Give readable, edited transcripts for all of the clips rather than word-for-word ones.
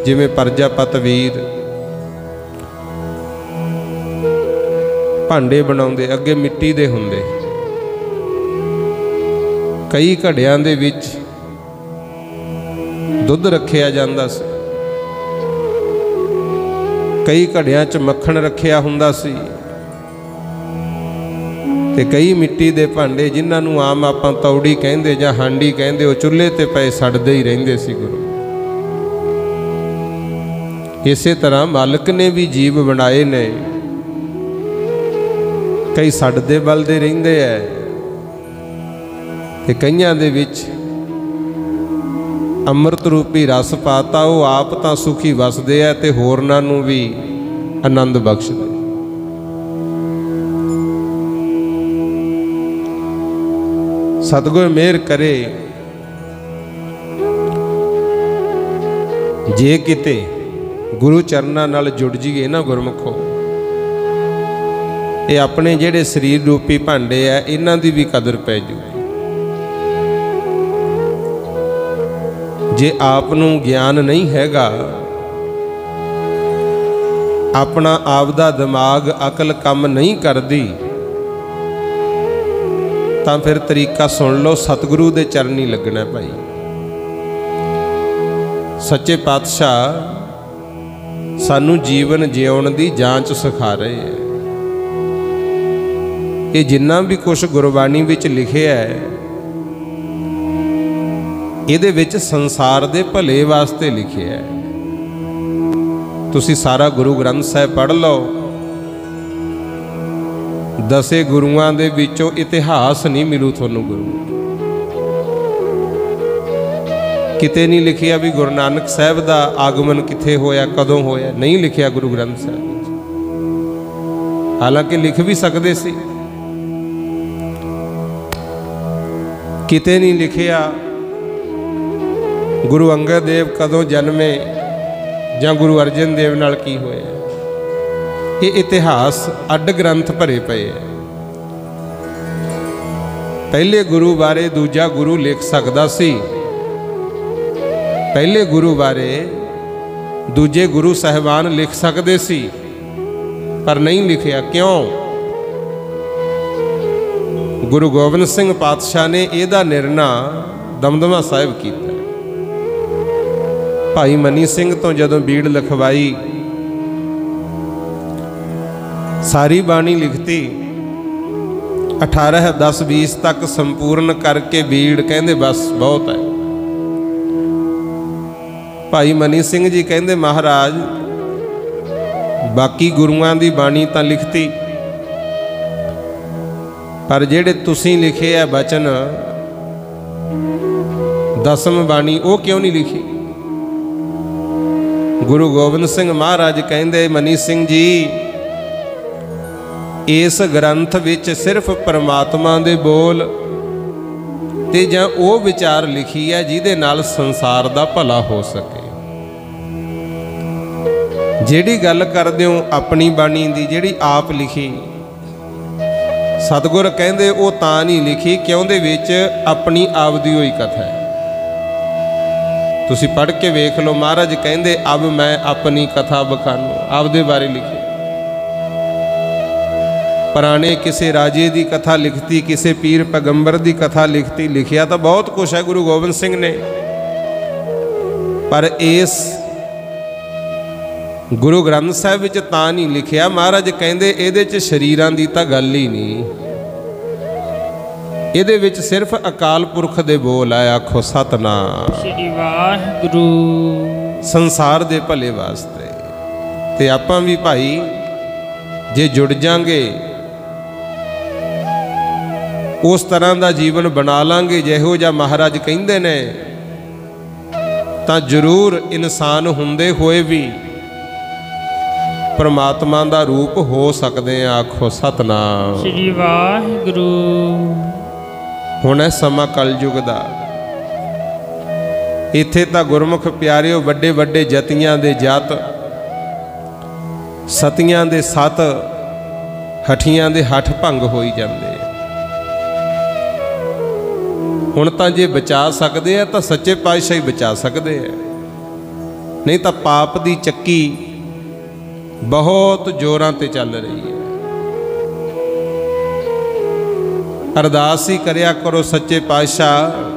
जिवें प्रजापत वीर भांडे बनाउंदे, अगे मिट्टी दे हुंदे, कई घड़ियां दे विच दुध रखिया जांदा सी, कई घड़ियां च मक्खण रखिया हुंदा सी, ते कई मिट्टी दे भांडे जिन्हां नूं आम आपां तौड़ी कहिंदे जां हांडी कहिंदे, वो चुल्हे ते पए सड़दे ही रहिंदे सी गुरु। इसे तरह मालिक ने भी जीव बनाए ने, कई सड़दे बलदे रहिंदे है ते कईयां दे विच अमृत रूपी रस पाता, वो आप तां सुखी वसदे है ते होरनां नूं भी आनंद बख्शदे। सतगुर मेहर करे, जे किते गुरु चरनां नाल जुड़ जाइए ना गुरमुखो, ये अपने जेड़े शरीर रूपी भांडे है इन्हां दी भी कदर पै जूगी। जे आप नूं ज्ञान नहीं हैगा, अपना आप दा दिमाग अकल कम नहीं करदी, तां फिर तरीका सुन लो, सतगुरु दे चरनी लगना भाई। सच्चे पातशाह सानू जीवन जिउण दी जांच सिखा रहे हैं। ये जिन्ना भी कुछ गुरबाणी विच लिखिया है, इहदे विच संसार दे भले वास्ते लिखिया है। तुसी सारा गुरु ग्रंथ साहिब पढ़ लो, दसे गुरुआं दे विचों इतिहास नहीं मिलू तुहानू गुरु। किते नहीं लिखिया भी गुरु नानक साहिब दा आगमन किथे होया, कदों होया, नहीं लिखिया गुरु ग्रंथ साहिब। हालांकि लिख भी सकते सी, किते नहीं लिखिया गुरु अंगद देव कदों जन्मे जां गुरु अर्जन देव नाल की होया। ये इतिहास अड ग्रंथ भरे पे है। पहले गुरु बारे दूजा गुरु लिख सकदा सी, पहले गुरु बारे दूजे गुरु साहिबान लिख सकते सी, पर नहीं लिखिया। क्यों? गुरु गोबिंद सिंह पातशाह ने इहदा निर्णय दमदमा साहिब किया। भाई मनी सिंह तो जदों बीड़ लिखवाई, सारी बाणी लिखती, 18 10 20 तक संपूर्ण करके बीड़ कहंदे बस बहुत है। भाई मनी सिंह जी कहंदे महाराज बाकी गुरुआं दी बाणी तां लिखती, पर जेड़े तुसीं लिखे है बचन दसम बाणी वो क्यों नहीं लिखी? गुरु गोबिंद सिंह महाराज कहंदे मनी सिंह जी इस ग्रंथ विच सिर्फ परमात्मा दे बोल ते जां वो विचार लिखी है जिहदे नाल संसार दा भला हो सके। जिहड़ी गल करदे हो अपनी बाणी दी जिहड़ी आप लिखी, सतगुर कहंदे वो तां नहीं लिखी क्यों दे विच अपनी आप दी होई कथा है। तुसी पढ़ के वेख लो, महाराज कहंदे अब मैं अपनी कथा बखानू, आपदे बारे लिखी। पुराने किसी राजे की कथा लिखती, किसी पीर पैगंबर की कथा लिखती। लिखिया तो बहुत कुछ है गुरु गोबिंद सिंह ने, पर इस गुरु ग्रंथ साहिब विच तां नहीं लिखिया। महाराज कहंदे इहदे च शरीरां दी तां गल ही नहीं, इहदे विच सिर्फ अकाल पुरख दे बोल है। आखो सतनाम श्री वाहिगुरू। संसार दे भले वास्ते ते आपां भी भाई जे जुड़ जांगे उस तरह का जीवन बना लांगे जिहो जिहा महाराज कहंदे ने, तां जरूर इंसान हुंदे होए भी परमात्मा का रूप हो सकते हैं। आखो सतनाम श्री वाहिगुरू। हुण है समा कलयुग दा, इत्थे तां गुरमुख प्यारिओ वड्डे वड्डे जतियां दे जत, सतियां दे सत, हठियां दे हठ भंग होई जांदे। हुण तां जे बचा सकते हैं तो सच्चे पातशाह ही बचा सकते हैं। नहीं तो पाप की चक्की बहुत जोरां ते चल रही है। अरदास ही करिया करो सच्चे पातशाह,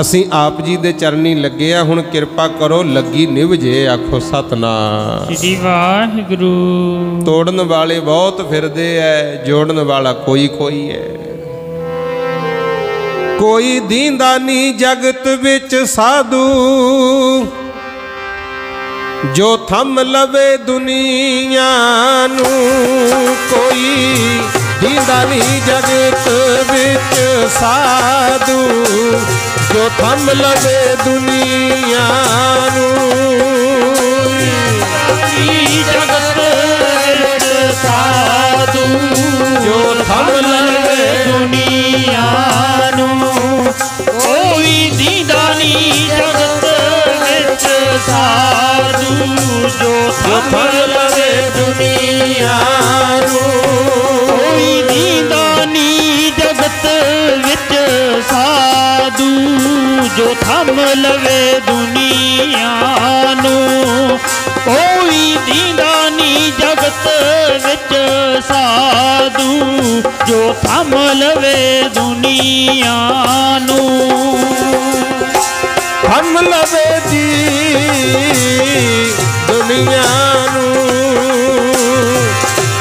असी आप जी दे चरनी लगे आ, हुण किरपा करो लगी निभ जे। आखो सतनाम श्री वाहिगुरू। तोड़न वाले बहुत फिरदे है, जोड़न वाला कोई कोई है। कोई दींदा नी जगत विच साधु, जो थम लवे दुनिया नू। कोई दींदा नी जगत विच साधु, जो थम लवे दुनिया नू। जगत विच साधु, जो थम लवे दुनिया नू। कोई दींदा नी जगत विच साधु, जो थम लवे दुनिया नू। कोई दींदा नी जगत विच साधु, जो थम लवे दुनिया नू। कोई दींदा नी जगत विच साधु, जो थम लवे दुनिया नू। थम लवे जी दुनिया नू,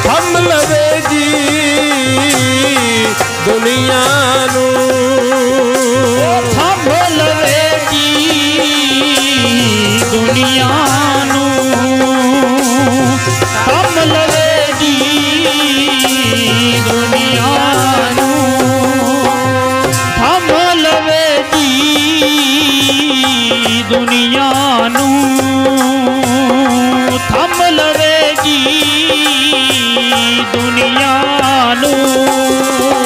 थम लवे जी दुनिया नू। थम लवे जी दुनिया नू, थम लवे जी दुनिया नू। थम लवे जी दुनिया नू, थम लवे जी दुनिया नू।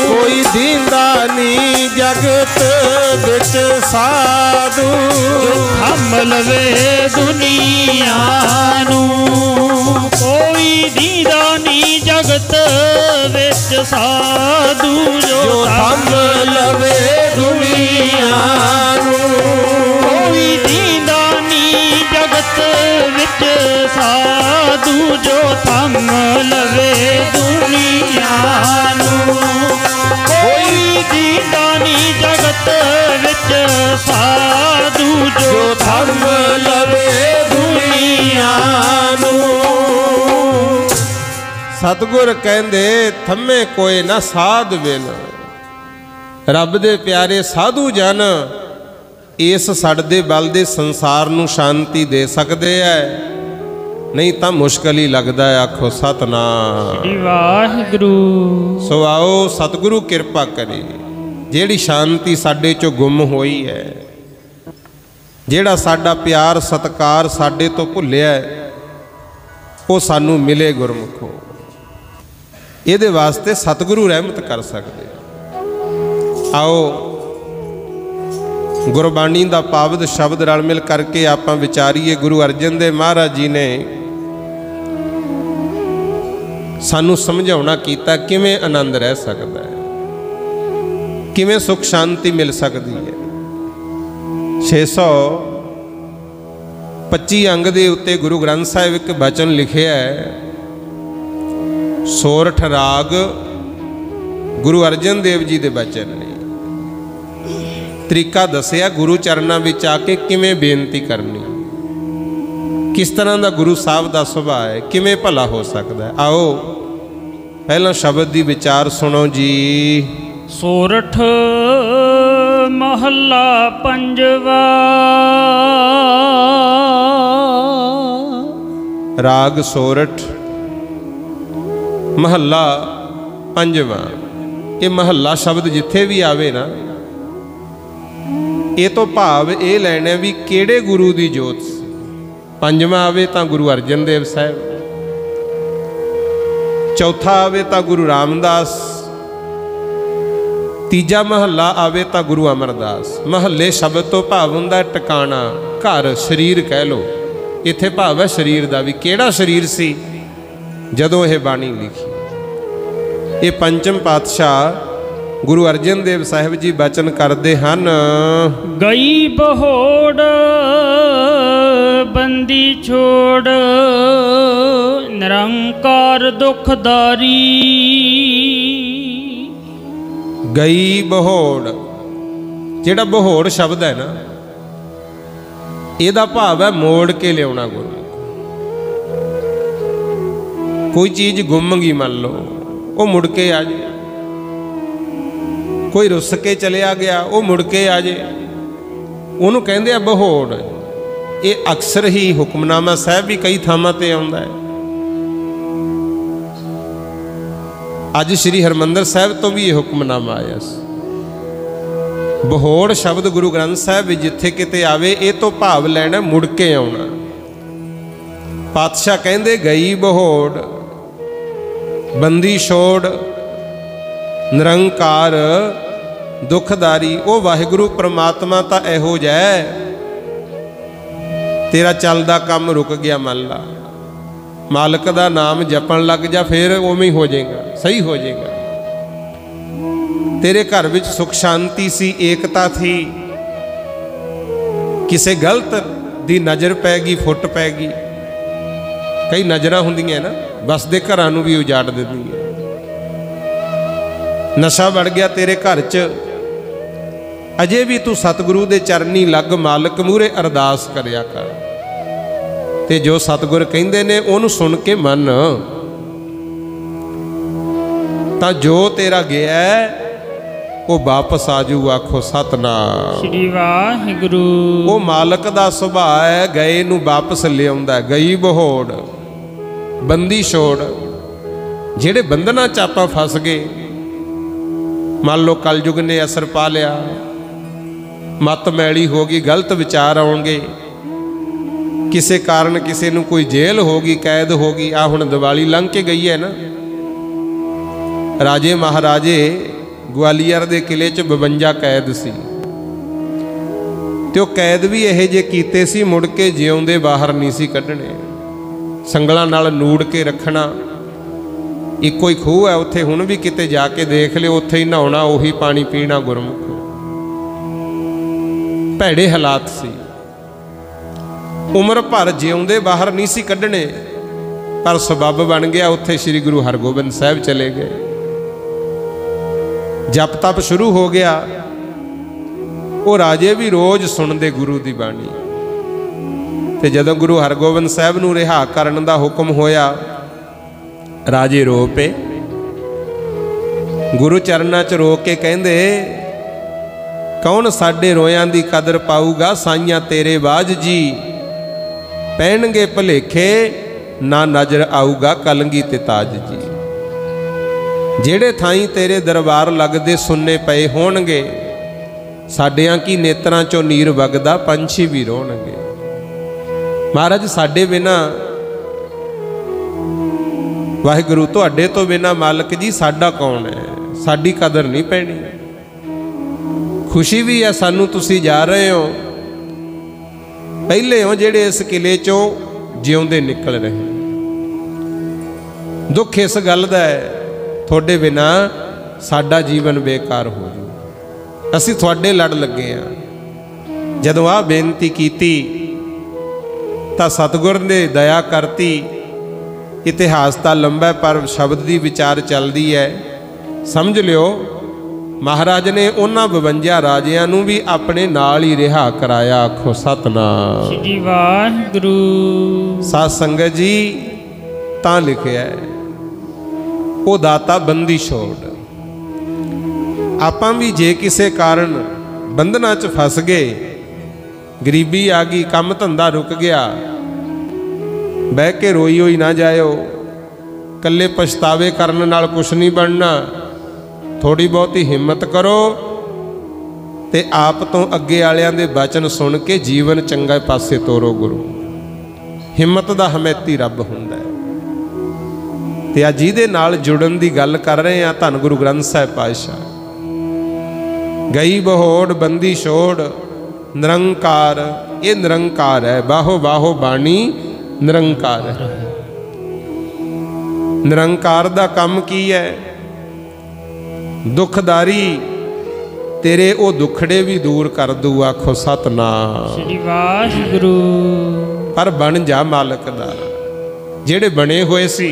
कोई दींदा नी जगत विच साधु, थम लवे दुनिया नू। कोई दींदा नी जगत विच साधु, जो थम लवे दुनिया नू। कोई दींदा नी जगत विच साधु, जो थम लवे दुनिया नू। कोई दींदा नी जगत विच साधु, जो थम लवे दुनिया नू। सतगुर कहंदे थमे कोई ना साध बिन। रब दे प्यारे साधु जन इस सड़दे बलदे संसार नू शांति दे सकते है, नहीं तो मुश्किल ही लगता है। आखो सतनाम वाहिगुरू। सो आओ सतगुरु किरपा करे, जेड़ी शांति साडे चो गुम होई है, जेड़ा साडा प्यार सत्कार साडे तो भुलिया है, वो सानू मिले गुरमुखो। इहदे वास्ते सतगुरु रहमत कर सकते। आओ गुरबाणी का पावद शब्द रल मिल करके आप विचारीए। गुरु अर्जन देव महाराज जी ने सानू समझाउणा कीता किवें आनंद रह सकता है, किवें सुख शांति मिल सकती है। 625 अंग दे उत्ते गुरु ग्रंथ साहिब एक बचन लिखे है, सोरठ राग गुरु अर्जन देव जी दे बचन ने। तरीका दसिया गुरु चरणों में आके किवें बेनती करनी, किस तरह का गुरु साहब का सुभाव है, किवें भला हो सकता है। आओ पहला शब्द की विचार सुनो जी। सोरठ महला पंजवा, राग सोरठ महला पंजवा। ये महला शब्द जिथे भी आवे ना, ये तो भाव ये लैने भी केड़े गुरु की जोत। पंजवा आवे तो गुरु अर्जन देव साहब, चौथा आवे तो गुरु रामदास, तीजा महला आवे तो गुरु अमरदास। महले शब्द तो भाव हुंदा टिकाणा, घर, शरीर कह लो। इत्थे भाव है शरीर का भी। केड़ा शरीर सी जदों यह बाणी लिखी। ये पंचम पातशाह गुरु अर्जन देव साहिब जी बचन करते हैं, गई बहोड़ बंदी छोड़ निरंकार दुखदारी। गई बहोड़, जिहड़ा बहोड़ शब्द है ना, ਇਹਦਾ भाव है मोड़ के लिया गुरु। कोई चीज़ गुम गई मान लो, वो मुड़ के आ जाए, कोई रुस के चलिया गया वो मुड़ के आ जाए, उन्होंने कहते हैं बहोड़। ये अक्सर ही हुक्मनामा साहब भी कई थावां ते आउंदा है। अज श्री हरमंदर साहब तो भी ये हुक्मनामा आया। बहोड़ शब्द गुरु ग्रंथ साहब जिथे किते आवे ये तो भाव लैना मुड़ के आउणा। पातशाह कहंदे गई बहोड़ बंदी छोड़ निरंकार दुखदारी। वो वाहिगुरु परमात्मा तो इहो जै, तेरा चलदा काम रुक गया मान ला, मालक दा नाम जपन लग जा, फिर उवें हो जाएगा, सही हो जाएगा। तेरे घर विच सुख शांति सी, एकता थी, किसे गलत दी नज़र पैगी, फुट पैगी। कई नज़रां हुंदियां ना, बसदे घरां नूं भी उजाड़ दिंदियां। नशा बढ़ गया तेरे घर च, अजे भी तू सतगुरु दे चरनी लग, मालक मूहरे अरदास करिया कर, ते जो सतगुर कहंदे ने उहनूं सुन के मन, तां जो तेरा गया वो वापस आजू। आखो सतनाम श्री वाहिगुरू। वो मालक दा सुभाव है, गए नूं वापस ले आउंदा। गई बहोड़ बंदी छोड़, जेड़े बंधना च आपां फस गए, मान लो कलयुग ने असर पा लिया, मत मैली हो गई, गलत विचार आउणगे, किसी कारण किसी नूं कोई जेल हो गई, कैद हो गई। आ हुण दिवाली लंघ के गई है ना, राजे महाराजे ग्वालियर दे किले च 52 कैद सी, ते कैद भी यहे जे कीते सी, मुड़ के जिउंदे बाहर नहीं सी कढ़ने। संगलां नाल नूड़ के रखना। इक्को ही खूह है उत्थे, हुण भी किते जाके देख लिओ, उत्थे ही नहाउणा, उही पानी पीना। गुरमुख भैड़े हालात सी, उम्र भर जिउंदे बाहर नहीं सी कढ़ने, पर सबब बन गया। उत्थे श्री गुरु हरगोबिंद साहब चले गए, जप तप शुरू हो गया। वो राजे भी रोज सुनते गुरु की बाणी, ते जदों गुरु हरगोबिंद साहब नूं रिहा करन दा हुक्म होया, राजे रो पे। गुरु चरनां च रो के कहंदे, कौन साडे रोयां दी कदर पाऊगा, साइयां तेरे बाज जी, पहनगे भुलेखे ना नजर आऊगा कलंगी ते ताज जी। जेड़े थाई तेरे दरबार लगदे सुन्ने पए होणगे, साडियां की नेत्रां चों नीर वगदा, पंछी भी रोणगे। महाराज साडे बिना, वाहिगुरू तुहाडे तो बिना मालक जी साडा कौन है, साडी कदर नहीं पैनी। खुशी भी है सानू तुसी जा रहे हो, पहले हो जेड़े इस किले चों जिउंदे निकल रहे। दुख इस गल दा है, थोड़े बिना साडा जीवन बेकार हो जाए। असी थोड़े लड़ लगे हाँ। जदों आ बेनती कीती तां सतगुर ने दया करती। इतिहास तो लंबा पर शब्द की विचार चलती है। समझ लियो, महाराज ने उन्हां 52 राजियां नूं भी अपने नाल ही रिहा कराया। आखो सतनाम श्री वाहिगुरू। साध संगत जी तां लिखिया है, वो दाता बंदी छोड़। आपां भी जे किसी कारण बंधना च फस गए, गरीबी आ गई, काम धंधा रुक गया, बह के रोई होई ना जाओ। कल्ले पछतावे करने नाल कुछ नहीं बनना। थोड़ी बहुती हिम्मत करो ते आप तो अगे आलियां दे वचन सुन के जीवन चंगा पासे तोरो। गुरु हिम्मत दा हमेती रब हुंदा है। ते आ जिहदे नाल जुड़न दी गल कर रहे हैं, धन गुरु ग्रंथ साहिब पातशाह। गई बहोड़ बंदी छोड़ निरंकार, ये निरंकार है। बाहो बाहो बाणी निरंकार है। निरंकार दा काम की है? दुखदारी तेरे वो दुखड़े भी दूर कर दू, आखो सतनाम। श्री वाहिगुरु। पर बन जा मालक दा। ਜਿਹੜੇ बने हुए सी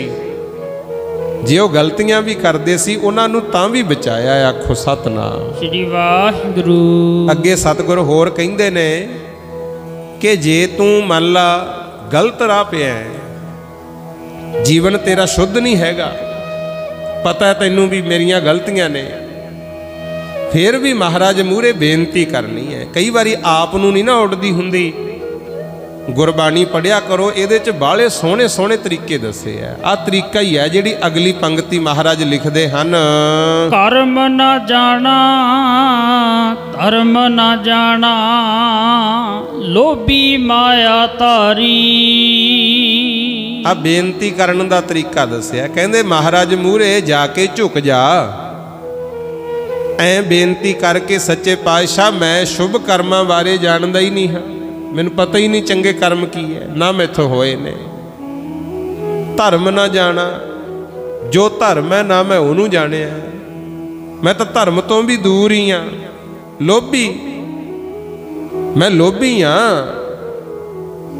जे वो गलतियां भी करते सी उन्हां नूं तां भी बचाया, आखो सतनाम। श्री वाहिगुरु। अगे सतगुर होर कहिंदे ने कि जे तू मान ला गलत राह पिया है, जीवन तेरा शुद्ध नहीं हैगा, पता है तैनूं भी मेरियां गलतियां ने, फिर भी महाराज मूहरे बेनती करनी है। कई बारी आप नूं नहीं ना उड़दी हुंदी, गुरबाणी पढ़िया करो, इहदे च बाले सोहणे सोहणे तरीके दसे है। आ तरीका ही है जिहड़ी अगली पंक्ति महाराज लिखदे हन, कर्म न जाना धर्म न जाना, लोभी माया तारी। आ बेनती करन दा तरीका दसिया। कहंदे महाराज मूहरे जाके झुक जा, ऐ बेनती करके सच्चे पातशाह मैं शुभ कर्मां बारे जानदा ही नहीं हाँ, मैनू पता ही नहीं चंगे कर्म की है, ना मैथों होए ने। धर्म ना जाना, जो धर्म है ना मैं उन्होंने जानिया, मैं तो धर्म तो भी दूर ही हाँ। लोभी, मैं लोभी हाँ।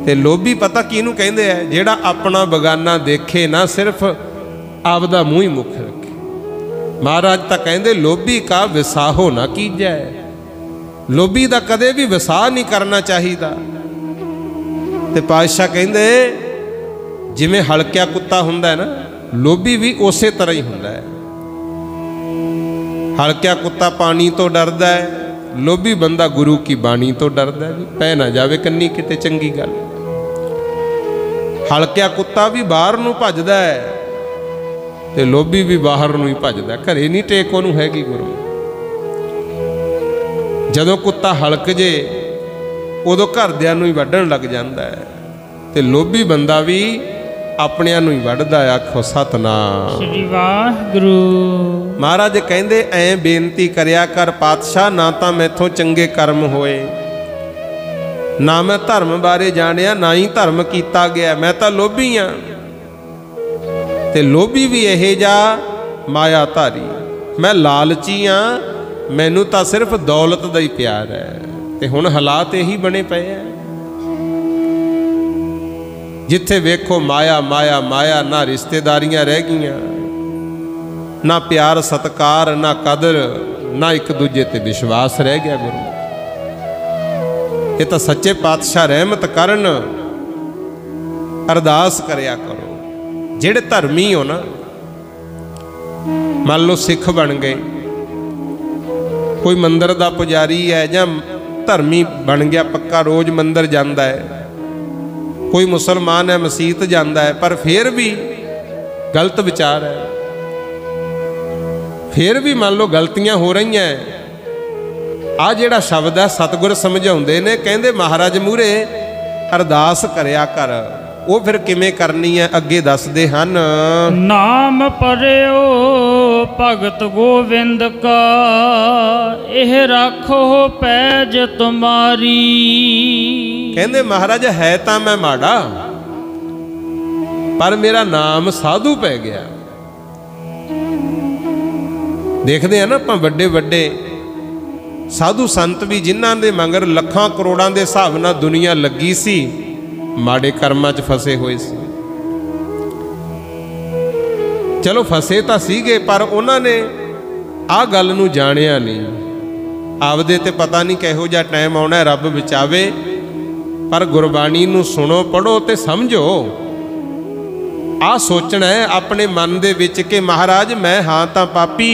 ते लोभी पता किहनूं कहंदे है, जिहड़ा अपना बगाना देखे ना, सिर्फ आपदा मूँह ही मुख रखे। महाराज तां कहंदे लोभी का विसाहो ना कीजै, लोभी दा कदे भी विसाह नहीं करना चाहिदा। ते पातशाह कहंदे जिवें हलकिया कुत्ता हुंदा है ना, लोभी भी उसे तरह ही हुंदा है। हलकिया कुत्ता पानी तो डरदा है, लोभी बंदा गुरु की बाणी तो डरदा है, पै ना जावे कन्नी किते चंगी गल। हलकिया कुत्ता भी बाहर नूं भजदा है ते लोभी भी बाहर नूं ही भजदा, घरे नहीं टेक ओनूं हैगी गुरु। जदों कुत्ता हलक जे उदों घरदियां नूं ही वड्ढण लग जांदा है, ते लोभी बंदा भी अपनियां नूं ही वड्ढदा है, आखो सतनाम। श्री वाहिगुरु। महाराज कहंदे ऐ बेनती करिया कर पातशाह, ना तां मैथों चंगे कर्म होए, ना मैं धर्म बारे जानिया, ना ही धर्म कीता गया, मैं तां लोभी हाँ। ते लोभी भी इहे जा माया धारी, मैं लालची हाँ, मैनू तो सिर्फ दौलत का ही प्यार है। ते हुण हालात यही बने पे है, जिथे वेखो माया माया माया, ना रिश्तेदारियां रह गईयां, ना प्यार सत्कार, ना कदर, ना एक दूजे ते विश्वास रह गया। गुरु ये तो सच्चे पातशाह रहमत करन, अरदास करया करो। जिहड़े धर्मी हो ना, मान लो सिख बन गए, कोई मंदिर का पुजारी है जां धर्मी बन गया पक्का, रोज़ मंदिर जाता है, कोई मुसलमान है मसीत जाता है, पर फिर भी गलत विचार है, फिर भी मान लो गलतियां हो रही हैं। आ जिहड़ा शब्द है सतगुर समझाउंदे ने, कहंदे महाराज मूहरे अरदास करया कर। वो फिर किमें करनी है अगे दसदे हन, नाम परियो भगत गोविंद का, एह राखो पैज तुम्हारी। कहंदे महाराज है तां मैं माड़ा, पर मेरा नाम साधु पै गया। देखते हैं ना आपां वड्डे वड्डे साधु संत भी, जिन्हां दे मगर लखां करोड़ां दे हिसाब नाल दुनिया लगी सी, माड़े कर्मां च फसे हुए सी। चलो फसे तां सीगे, पर उन्होंने आ गल नूं जाणिया नहीं। आपदे ते पता नहीं किहो जिहा टाइम आउणा, रब बचावे, पर गुरबाणी नूं सुनो, पढ़ो ते समझो। आ सोचना है अपने मन दे विच कि महाराज मैं हाँ तां पापी,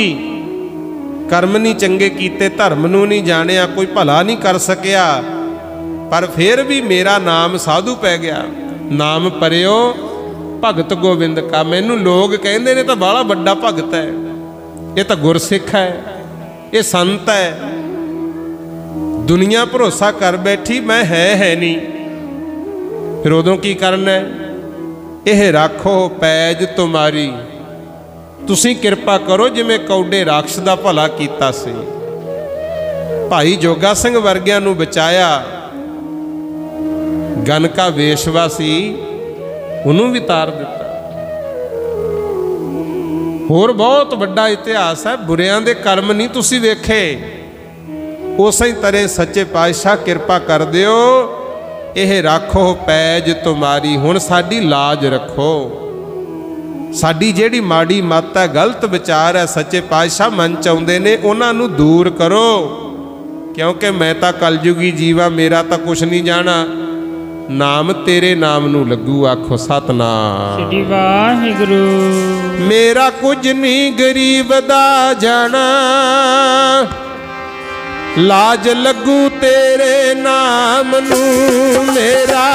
कर्म नहीं चंगे कीते, धर्म नूं नहीं जाणिया, कोई भला नहीं कर सकिया, पर फिर भी मेरा नाम साधु पै गया। नाम परियो भगत गोविंद का। मैनू लोग कहते ने तो बड़ा बड़ा भगत है, ये तो गुरसिख है, ये संत है। दुनिया भरोसा कर बैठी मैं है नहीं, फिर उदों की करना है? यह राखो पैज तुम्हारी, तुसी किरपा करो जिमें कौडे राक्षस का भला कीता सी। भाई जोगा सिंह वर्गियां नूं बचाया, गनका वेशवा सी उन्होंने भी तार दिता। होर बहुत वड्डा इतिहास है, बुरियां दे कर्म नहीं तुसी वेखे। उस ही तरह सच्चे पातशाह कृपा कर दियो, यह राखो पैज तुम्हारी। हुण साडी लाज रखो, साडी जेड़ी माड़ी मत है, गलत विचार है, सच्चे पातशाह मन चाहुंदे ने उन्हां नूं दूर करो, क्योंकि मैं तां कलयुगी जीवा, मेरा तां कुछ नहीं जाना। नाम तेरे नाम नूं लगू, आखो सतनाम श्री वाहिगुरू। मेरा कुछ नहीं गरीब दा जाना, लाज लगू तेरे नाम नूं। मेरा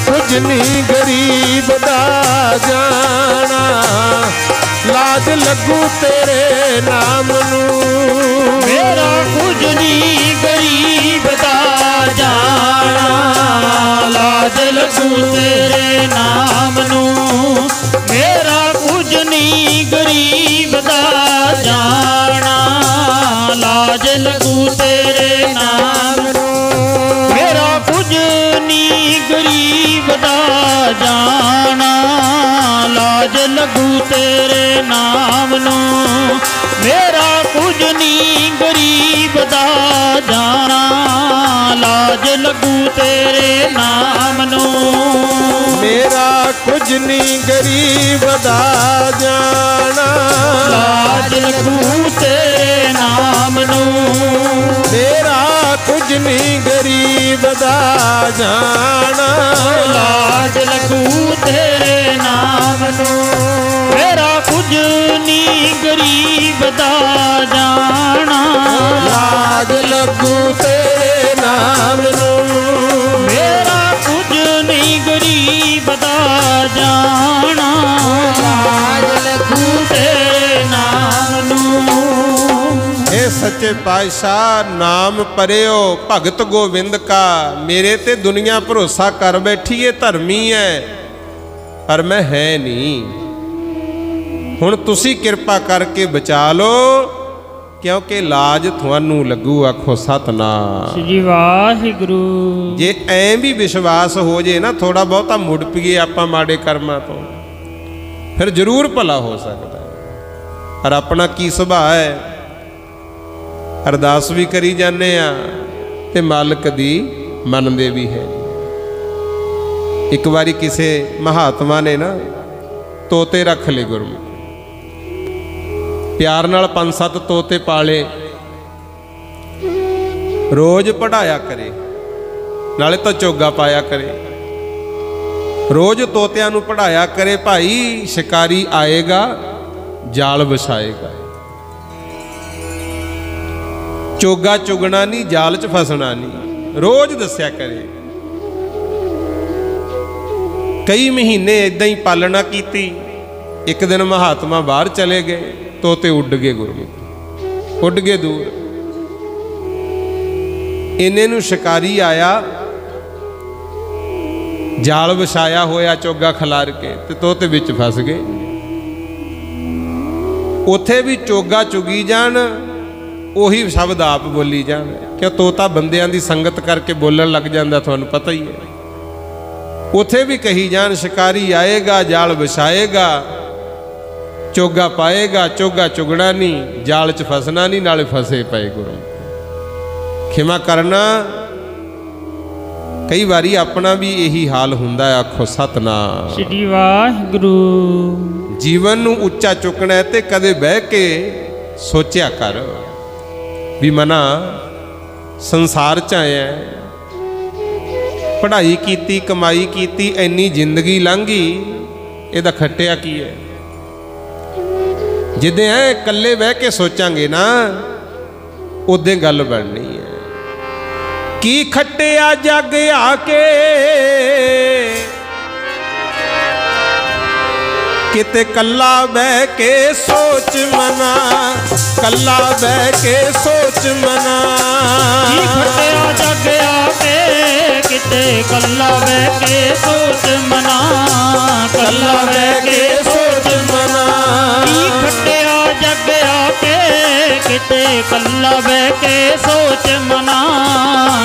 कुछ नहीं गरीब दा जाना, लाज लगू तेरे नाम नूं। मेरा कुछ नहीं गरीब दा जाना, लाज लगू तेरे नाम नूं। मेरा कुछ नहीं गरीब दा जाना, लाज लगू तेरे नाम नूं। मेरा कुछ नहीं गरीब दा जाना, लाज लगू तेरे नाम नूं। मेरा कुछ नहीं गरीब दा जाना, लाज लगू तेरे नाम नूं। मेरा कुछ नहीं गरीब दा जाना, लाज लगू तेरे नाम नूं। मेरा कुछ नहीं गरीब दा जाना, लाज लगू तेरे नाम नूं। मेरा कुछ नहीं गरीब दा जाना, लाज लगू तेरे नाम नूं। मेरा कुछ नहीं गरीब दा जाना, लाज लगू तेरे नाम नूं। हे सच्चे पातशाह नाम परियो भगत गोविंद का। मेरे ते दुनिया भरोसा कर बैठी है, धर्मी है, पर मैं है नहीं। हुण तुसी कृपा करके बचा लो, क्योंकि लाज थानू लगू, आखो सतनाम श्री वाहिगुरू। जे ऐ भी विश्वास हो जे ना थोड़ा बहुता मुड़ पईए आपां माड़े कर्मां तो, फिर जरूर भला हो सकता है। पर अपना की सुभाਅ है, अरदास भी करी जाने आ ते मालिक दी मनदे भी है। एक बारी किसी महात्मा ने ना तोते रख ले, गुरमुख प्यार नाल 5-7 तोते पाले, रोज पढ़ाया करे, नाले तो चोगा पाया करे, रोज तोतियां नूं पढ़ाया करे। भाई शिकारी आएगा जाल विछाएगा, चोगा चुगना नहीं, जाल च फसना नहीं, रोज दस्या करे। कई महीने इदां ही पालना की। एक दिन महात्मा बाहर चले गए, तोते उड़ गए, गुरमुख उड़ गए दूर। इन्ने नूं शिकारी आया, जाल विछाया होया चोगा खिलार के, ते तोते विच फस गए। उथे भी चोगा चुगी जान, उही शब्द आप बोली जान, क्यों तोता बंदियां दी संगत करके बोलन लग जांदा, तुहानूं पता ही है। उथे भी कही जान शिकारी आएगा जाल विछाएगा, चोगा पाएगा, चोगा चुगना नहीं, जाल च फसना नहीं, नाले फसे पए। गुरु खिमा करना, कई बारी अपना भी यही हाल हुंदा है, आखो सतनाम श्री वाहिगुरू। जीवन नूं उच्चा चुकना है ते कदे बह के सोचिया कर भी मना संसार च आया, पढ़ाई की, कमाई की, इन्नी जिंदगी लंघी, इहदा खट्टिया की है। जिदे ऐ कल्ले बह के सोचांगे ना, उदे गल बननी है। की खट्टिया जग आके, किते कल्ला बह के सोच मना, कल्ला बह के सोच मना। की खट्टिया जग आके, किते कल्ला बह के सोच मना, कल्ला बह के सोच मना। की खट्टिया जग आके, किते कल्ला बह के सोच मना,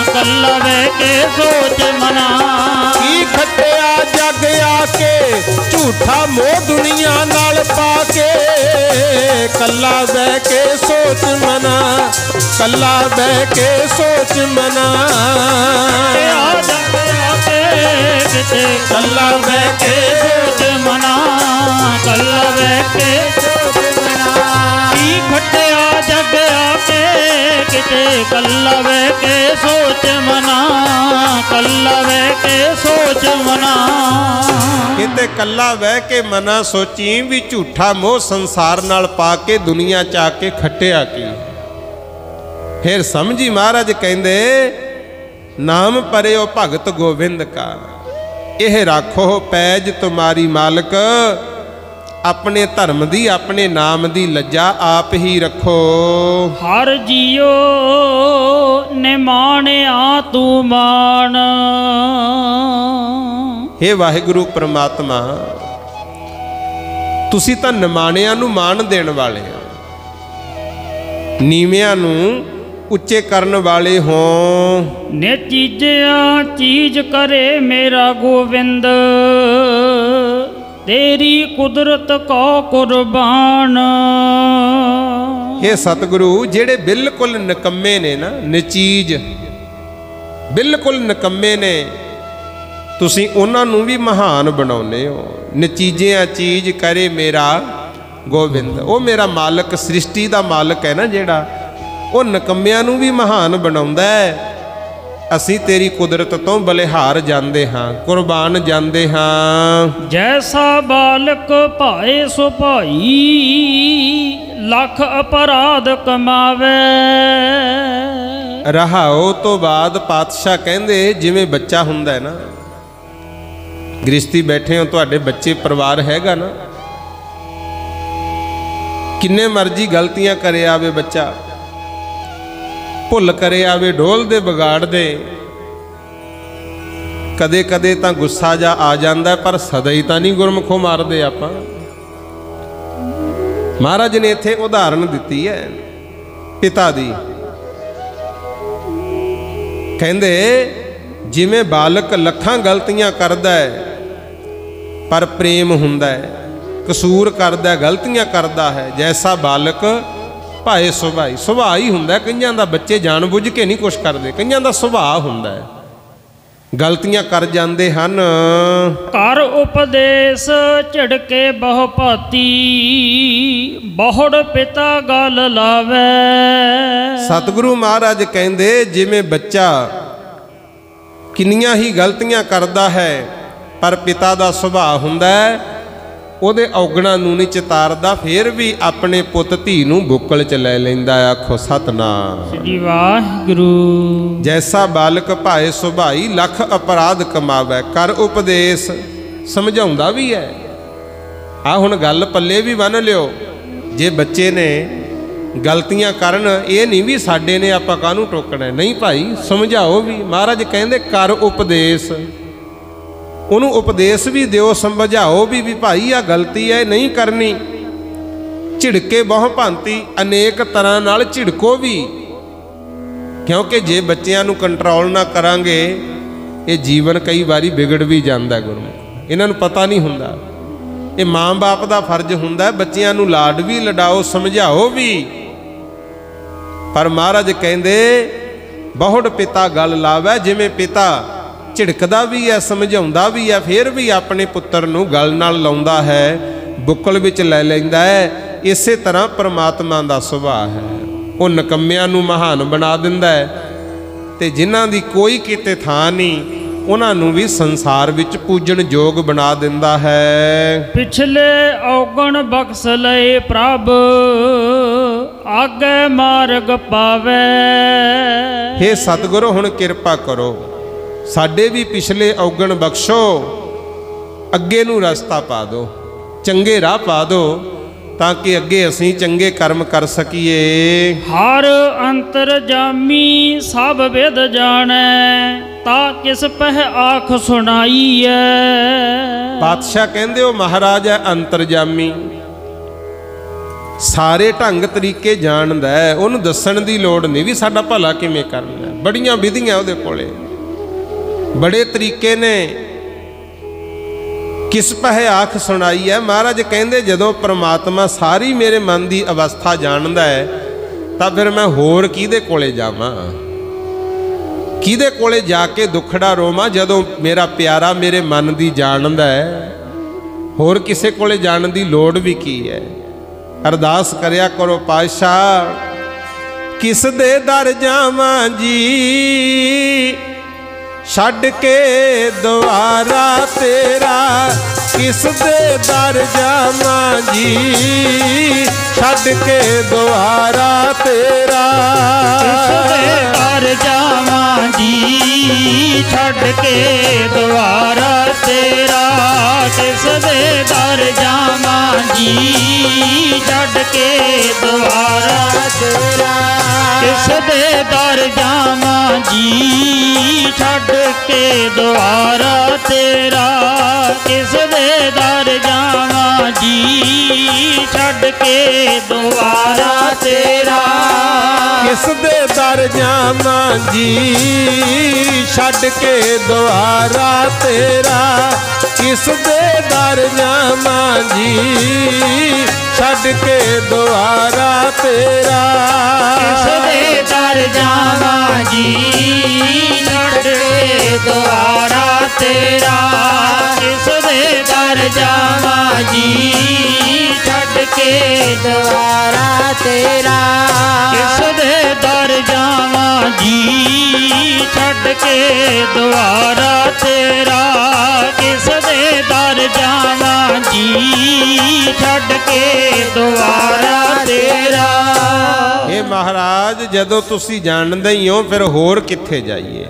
कल्ला बह के सोच मना। की खट्टिया जग आके, झूठा मोह दुनिया नाल पाके, कल्ला बह के सोच मना, कल्ला बह के सोच मना। कल्ला बह के सोच मना, कल्ला बह के सोच मना। की खटिया जग आके किते कल्ला बह के सोच मना, कल्ला बह के सोच मना। किते कल्ला बह के मना सोची भी झूठा मोह संसार नाल पा के दुनिया च आके खटिया की। फिर समझी महाराज कहंदे नाम परियो भगत गोविंद का, यह राखो पैज तुम्हारी मालक। अपने धर्म दी अपने नाम दी लज्जा आप ही रखो। हर जियो ने माणिया तू मान। हे वाहिगुरु परमात्मा, तुसी तां निमाणिਆਂ ਨੂੰ ਮਾਣ ਦੇਣ ਵਾਲੇ ਹੋ, ਨੀਵਿਆਂ ਨੂੰ ਉੱਚੇ ਕਰਨ ਵਾਲੇ ਹੋ। ਨੇ ਚੀਜ਼ਿਆ ਚੀਜ਼ ਕਰੇ ਮੇਰਾ ਗੋविंद, तेरी कुदरत को कुर्बान। हे सतगुरु जेड़े बिल्कुल निकम्मे ने ना, निचीज बिल्कुल निकम्मे ने, तुसी उन्हां नूं भी महान बनाउंदे हो। नचीजिया चीज करे मेरा गोविंद, वो मेरा मालक सृष्टि दा मालक है ना जेड़ा, वो निकम्मियां नूं भी महान बनाउंदा है। असी तेरी कुदरत तो बलिहार जांदे हाँ, कुर्बान जांदे हाँ। जैसा बालक भाए सो भाई, लख अपराध कमावे। रहाओ तो बाद पातशाह कहंदे जिवें बच्चा हुंदा है ना, गृहस्थी बैठे हो तुहाडे बच्चे परिवार हैगा ना, किन्ने मर्जी गलतियां करे आवे बच्चा, भुल करे आवे, ढोल दे बगाड़ दे, कदे कदे तां गुस्सा जा आ जांदा, पर सदा ही तां नहीं गुरमुखों मारदे आपां। महाराज ने इत्थे उदाहरण दित्ती है पिता दी, कहंदे जिवें बालक लखां गलतियां करदा है पर प्रेम हुंदा है, कसूर करदा है, गलतियां करदा है, जैसा बालक भाए सुभाई। सुभाव ही हुंदा है, कईयां दा बच्चे जान बुझ के नहीं कुछ करते, कईयां दा सुभाव हुंदा है, गलतियां कर जाते हैं। कर उपदेश झड़के बहु भाती, बहुड़ पिता गल लावे। सतगुरु महाराज कहंदे जिवें बच्चा किन्नियां ही गलतियां करदा है पर पिता दा सुभाव हुंदा है, ਉਹਦੇ ਔਗਣਾ ਨੂੰ ਨਹੀਂ ਚਿਤਾਰਦਾ, ਫਿਰ ਵੀ ਆਪਣੇ ਪੁੱਤ ਧੀ ਨੂੰ ਬੁੱਕਲ ਚ ਲੈ ਲੈਂਦਾ। ਆਖੋ ਸਤਨਾਮ ਸ੍ਰੀ ਵਾਹਿਗੁਰੂ। ਜੈਸਾ ਬਾਲਕ ਭਾਏ ਸੁਭਾਈ, ਲੱਖ ਅਪਰਾਧ ਕਮਾਵੇ। ਕਰ ਉਪਦੇਸ਼, ਸਮਝਾਉਂਦਾ ਵੀ ਹੈ। ਆ ਹੁਣ ਗੱਲ ਪੱਲੇ ਵੀ ਬੰਨ ਲਿਓ, ਜੇ ਬੱਚੇ ਨੇ ਗਲਤੀਆਂ ਕਰਨ, ਇਹ ਨਹੀਂ ਵੀ ਸਾਡੇ ਨੇ ਆਪਾਂ ਕਾਹਨੂੰ ਟੋਕਣਾ, ਨਹੀਂ ਭਾਈ ਸਮਝਾਓ ਵੀ। ਮਹਾਰਾਜ ਕਹਿੰਦੇ ਕਰ ਉਪਦੇਸ਼, ਉਹਨੂੰ ਉਪਦੇਸ਼ ਵੀ ਦਿਓ, ਸਮਝਾਓ ਵੀ ਭਾਈ ਆ ਗਲਤੀ ਹੈ, ਨਹੀਂ ਕਰਨੀ। ਝਿੜਕੇ ਬਹੁ ਭਾਂਤੀ, ਅਨੇਕ ਤਰ੍ਹਾਂ ਨਾਲ ਝਿੜਕੋ ਵੀ, ਕਿਉਂਕਿ ਜੇ ਬੱਚਿਆਂ ਨੂੰ ਕੰਟਰੋਲ ਨਾ ਕਰਾਂਗੇ ਇਹ ਜੀਵਨ ਕਈ ਵਾਰੀ ਵਿਗੜ ਵੀ ਜਾਂਦਾ। ਗੁਰਮੁਖ ਇਹਨਾਂ ਨੂੰ ਪਤਾ ਨਹੀਂ ਹੁੰਦਾ, ਇਹ ਮਾਂ ਬਾਪ ਦਾ ਫਰਜ਼ ਹੁੰਦਾ ਬੱਚਿਆਂ ਨੂੰ ਲਾਡ ਵੀ ਲਡਾਓ, ਸਮਝਾਓ ਵੀ। ਪਰ ਮਹਾਰਾਜ ਕਹਿੰਦੇ ਬਹੁੜ ਪਿਤਾ ਗੱਲ ਲਾਵੇ, ਜਿਵੇਂ ਪਿਤਾ ਝਿੜਕਦਾ ਵੀ ਹੈ, ਸਮਝਾਉਂਦਾ ਵੀ ਹੈ, ਫਿਰ ਵੀ ਆਪਣੇ ਪੁੱਤਰ ਨੂੰ ਗਲ ਨਾਲ ਲਾਉਂਦਾ ਹੈ, ਬੁੱਕਲ ਵਿੱਚ ਲੈ ਲੈਂਦਾ ਹੈ। ਇਸੇ ਤਰ੍ਹਾਂ ਪਰਮਾਤਮਾ ਦਾ ਸੁਭਾਅ ਹੈ, ਉਹ ਨਿਕੰਮਿਆਂ ਨੂੰ ਮਹਾਨ ਬਣਾ ਦਿੰਦਾ ਹੈ, ਤੇ ਜਿਨ੍ਹਾਂ ਦੀ ਕੋਈ ਕਿਤੇ ਥਾਂ ਨਹੀਂ ਉਹਨਾਂ ਨੂੰ ਵੀ ਸੰਸਾਰ ਵਿੱਚ ਪੂਜਣ ਯੋਗ ਬਣਾ ਦਿੰਦਾ ਹੈ। ਪਿਛਲੇ ਔਗਣ ਬਖਸ਼ ਲਏ ਪ੍ਰਭ, ਆਗੇ ਮਾਰਗ ਪਾਵੇ। हे ਸਤਿਗੁਰੂ ਹੁਣ ਕਿਰਪਾ ਕਰੋ, ਸਾਡੇ ਵੀ ਪਿਛਲੇ ਔਗਣ ਬਖਸ਼ੋ, ਅੱਗੇ ਨੂੰ ਰਸਤਾ ਪਾ ਦਿਓ, ਚੰਗੇ ਰਾਹ ਪਾ ਦਿਓ, ਤਾਂ ਕਿ ਅੱਗੇ ਅਸੀਂ ਚੰਗੇ ਕਰਮ ਕਰ ਸਕੀਏ। ਹਰ ਅੰਤਰਜਾਮੀ ਸਭ ਵਿਦ ਜਾਣੈ, ਤਾ ਕਿਸ ਪਹਿ ਆਖ ਸੁਣਾਈਐ। ਪਾਤਸ਼ਾਹ ਕਹਿੰਦੇ ਉਹ ਮਹਾਰਾਜ ਹੈ ਅੰਤਰਜਾਮੀ, ਸਾਰੇ ਢੰਗ ਤਰੀਕੇ ਜਾਣਦਾ ਹੈ, ਉਹਨੂੰ ਦੱਸਣ ਦੀ ਲੋੜ ਨਹੀਂ ਵੀ ਸਾਡਾ ਭਲਾ ਕਿਵੇਂ ਕਰਨਾ। ਬੜੀਆਂ ਵਿਧੀਆਂ ਉਹਦੇ ਕੋਲੇ, बड़े तरीके ने। किस पह आख सुनाई है। महाराज कहते जदों परमात्मा सारी मेरे मन की अवस्था जानता है तो फिर मैं होर किहदे कोले जावां, किहदे कोले जाके दुखड़ा रोवां। जदों मेरा प्यारा मेरे मन की जानता है, होर किसे कोले जाण की लोड़ भी की है। अरदास करया करो पातशाह, किस दे दर जावां जी, छड्ड के द्वारा तेरा। किस दे दर जावां जी, छड्ड के द्वारा तेरा। किस दे दर जावां जी, छड्ड के द्वारा तेरा। किस दे दर जावां जी, छड्ड के द्वारा तेरा। किस दे दर जावां जी, छड्ड के द्वारा तेरा। किस दे दर जावां जी, छड्ड के द्वारा तेरा। किस दे दर जावां जी, छड्ड के द्वारा तेरा। किस दे दर जावां जी, छड्ड के द्वारा तेरा। किस दे दर जावां जी, छड्ड के द्वारा तेरा। किस दे दर जावां जी, छड्ड के द्वारा तेरा। किस दे दर जावां जी, छड्ड के द्वारा तेरा। किस दे दर जावां जी, छड्ड के द्वारा तेरा। हे महाराज जदों तुसी जानदे ही हो फिर होर कित्थे जाइए।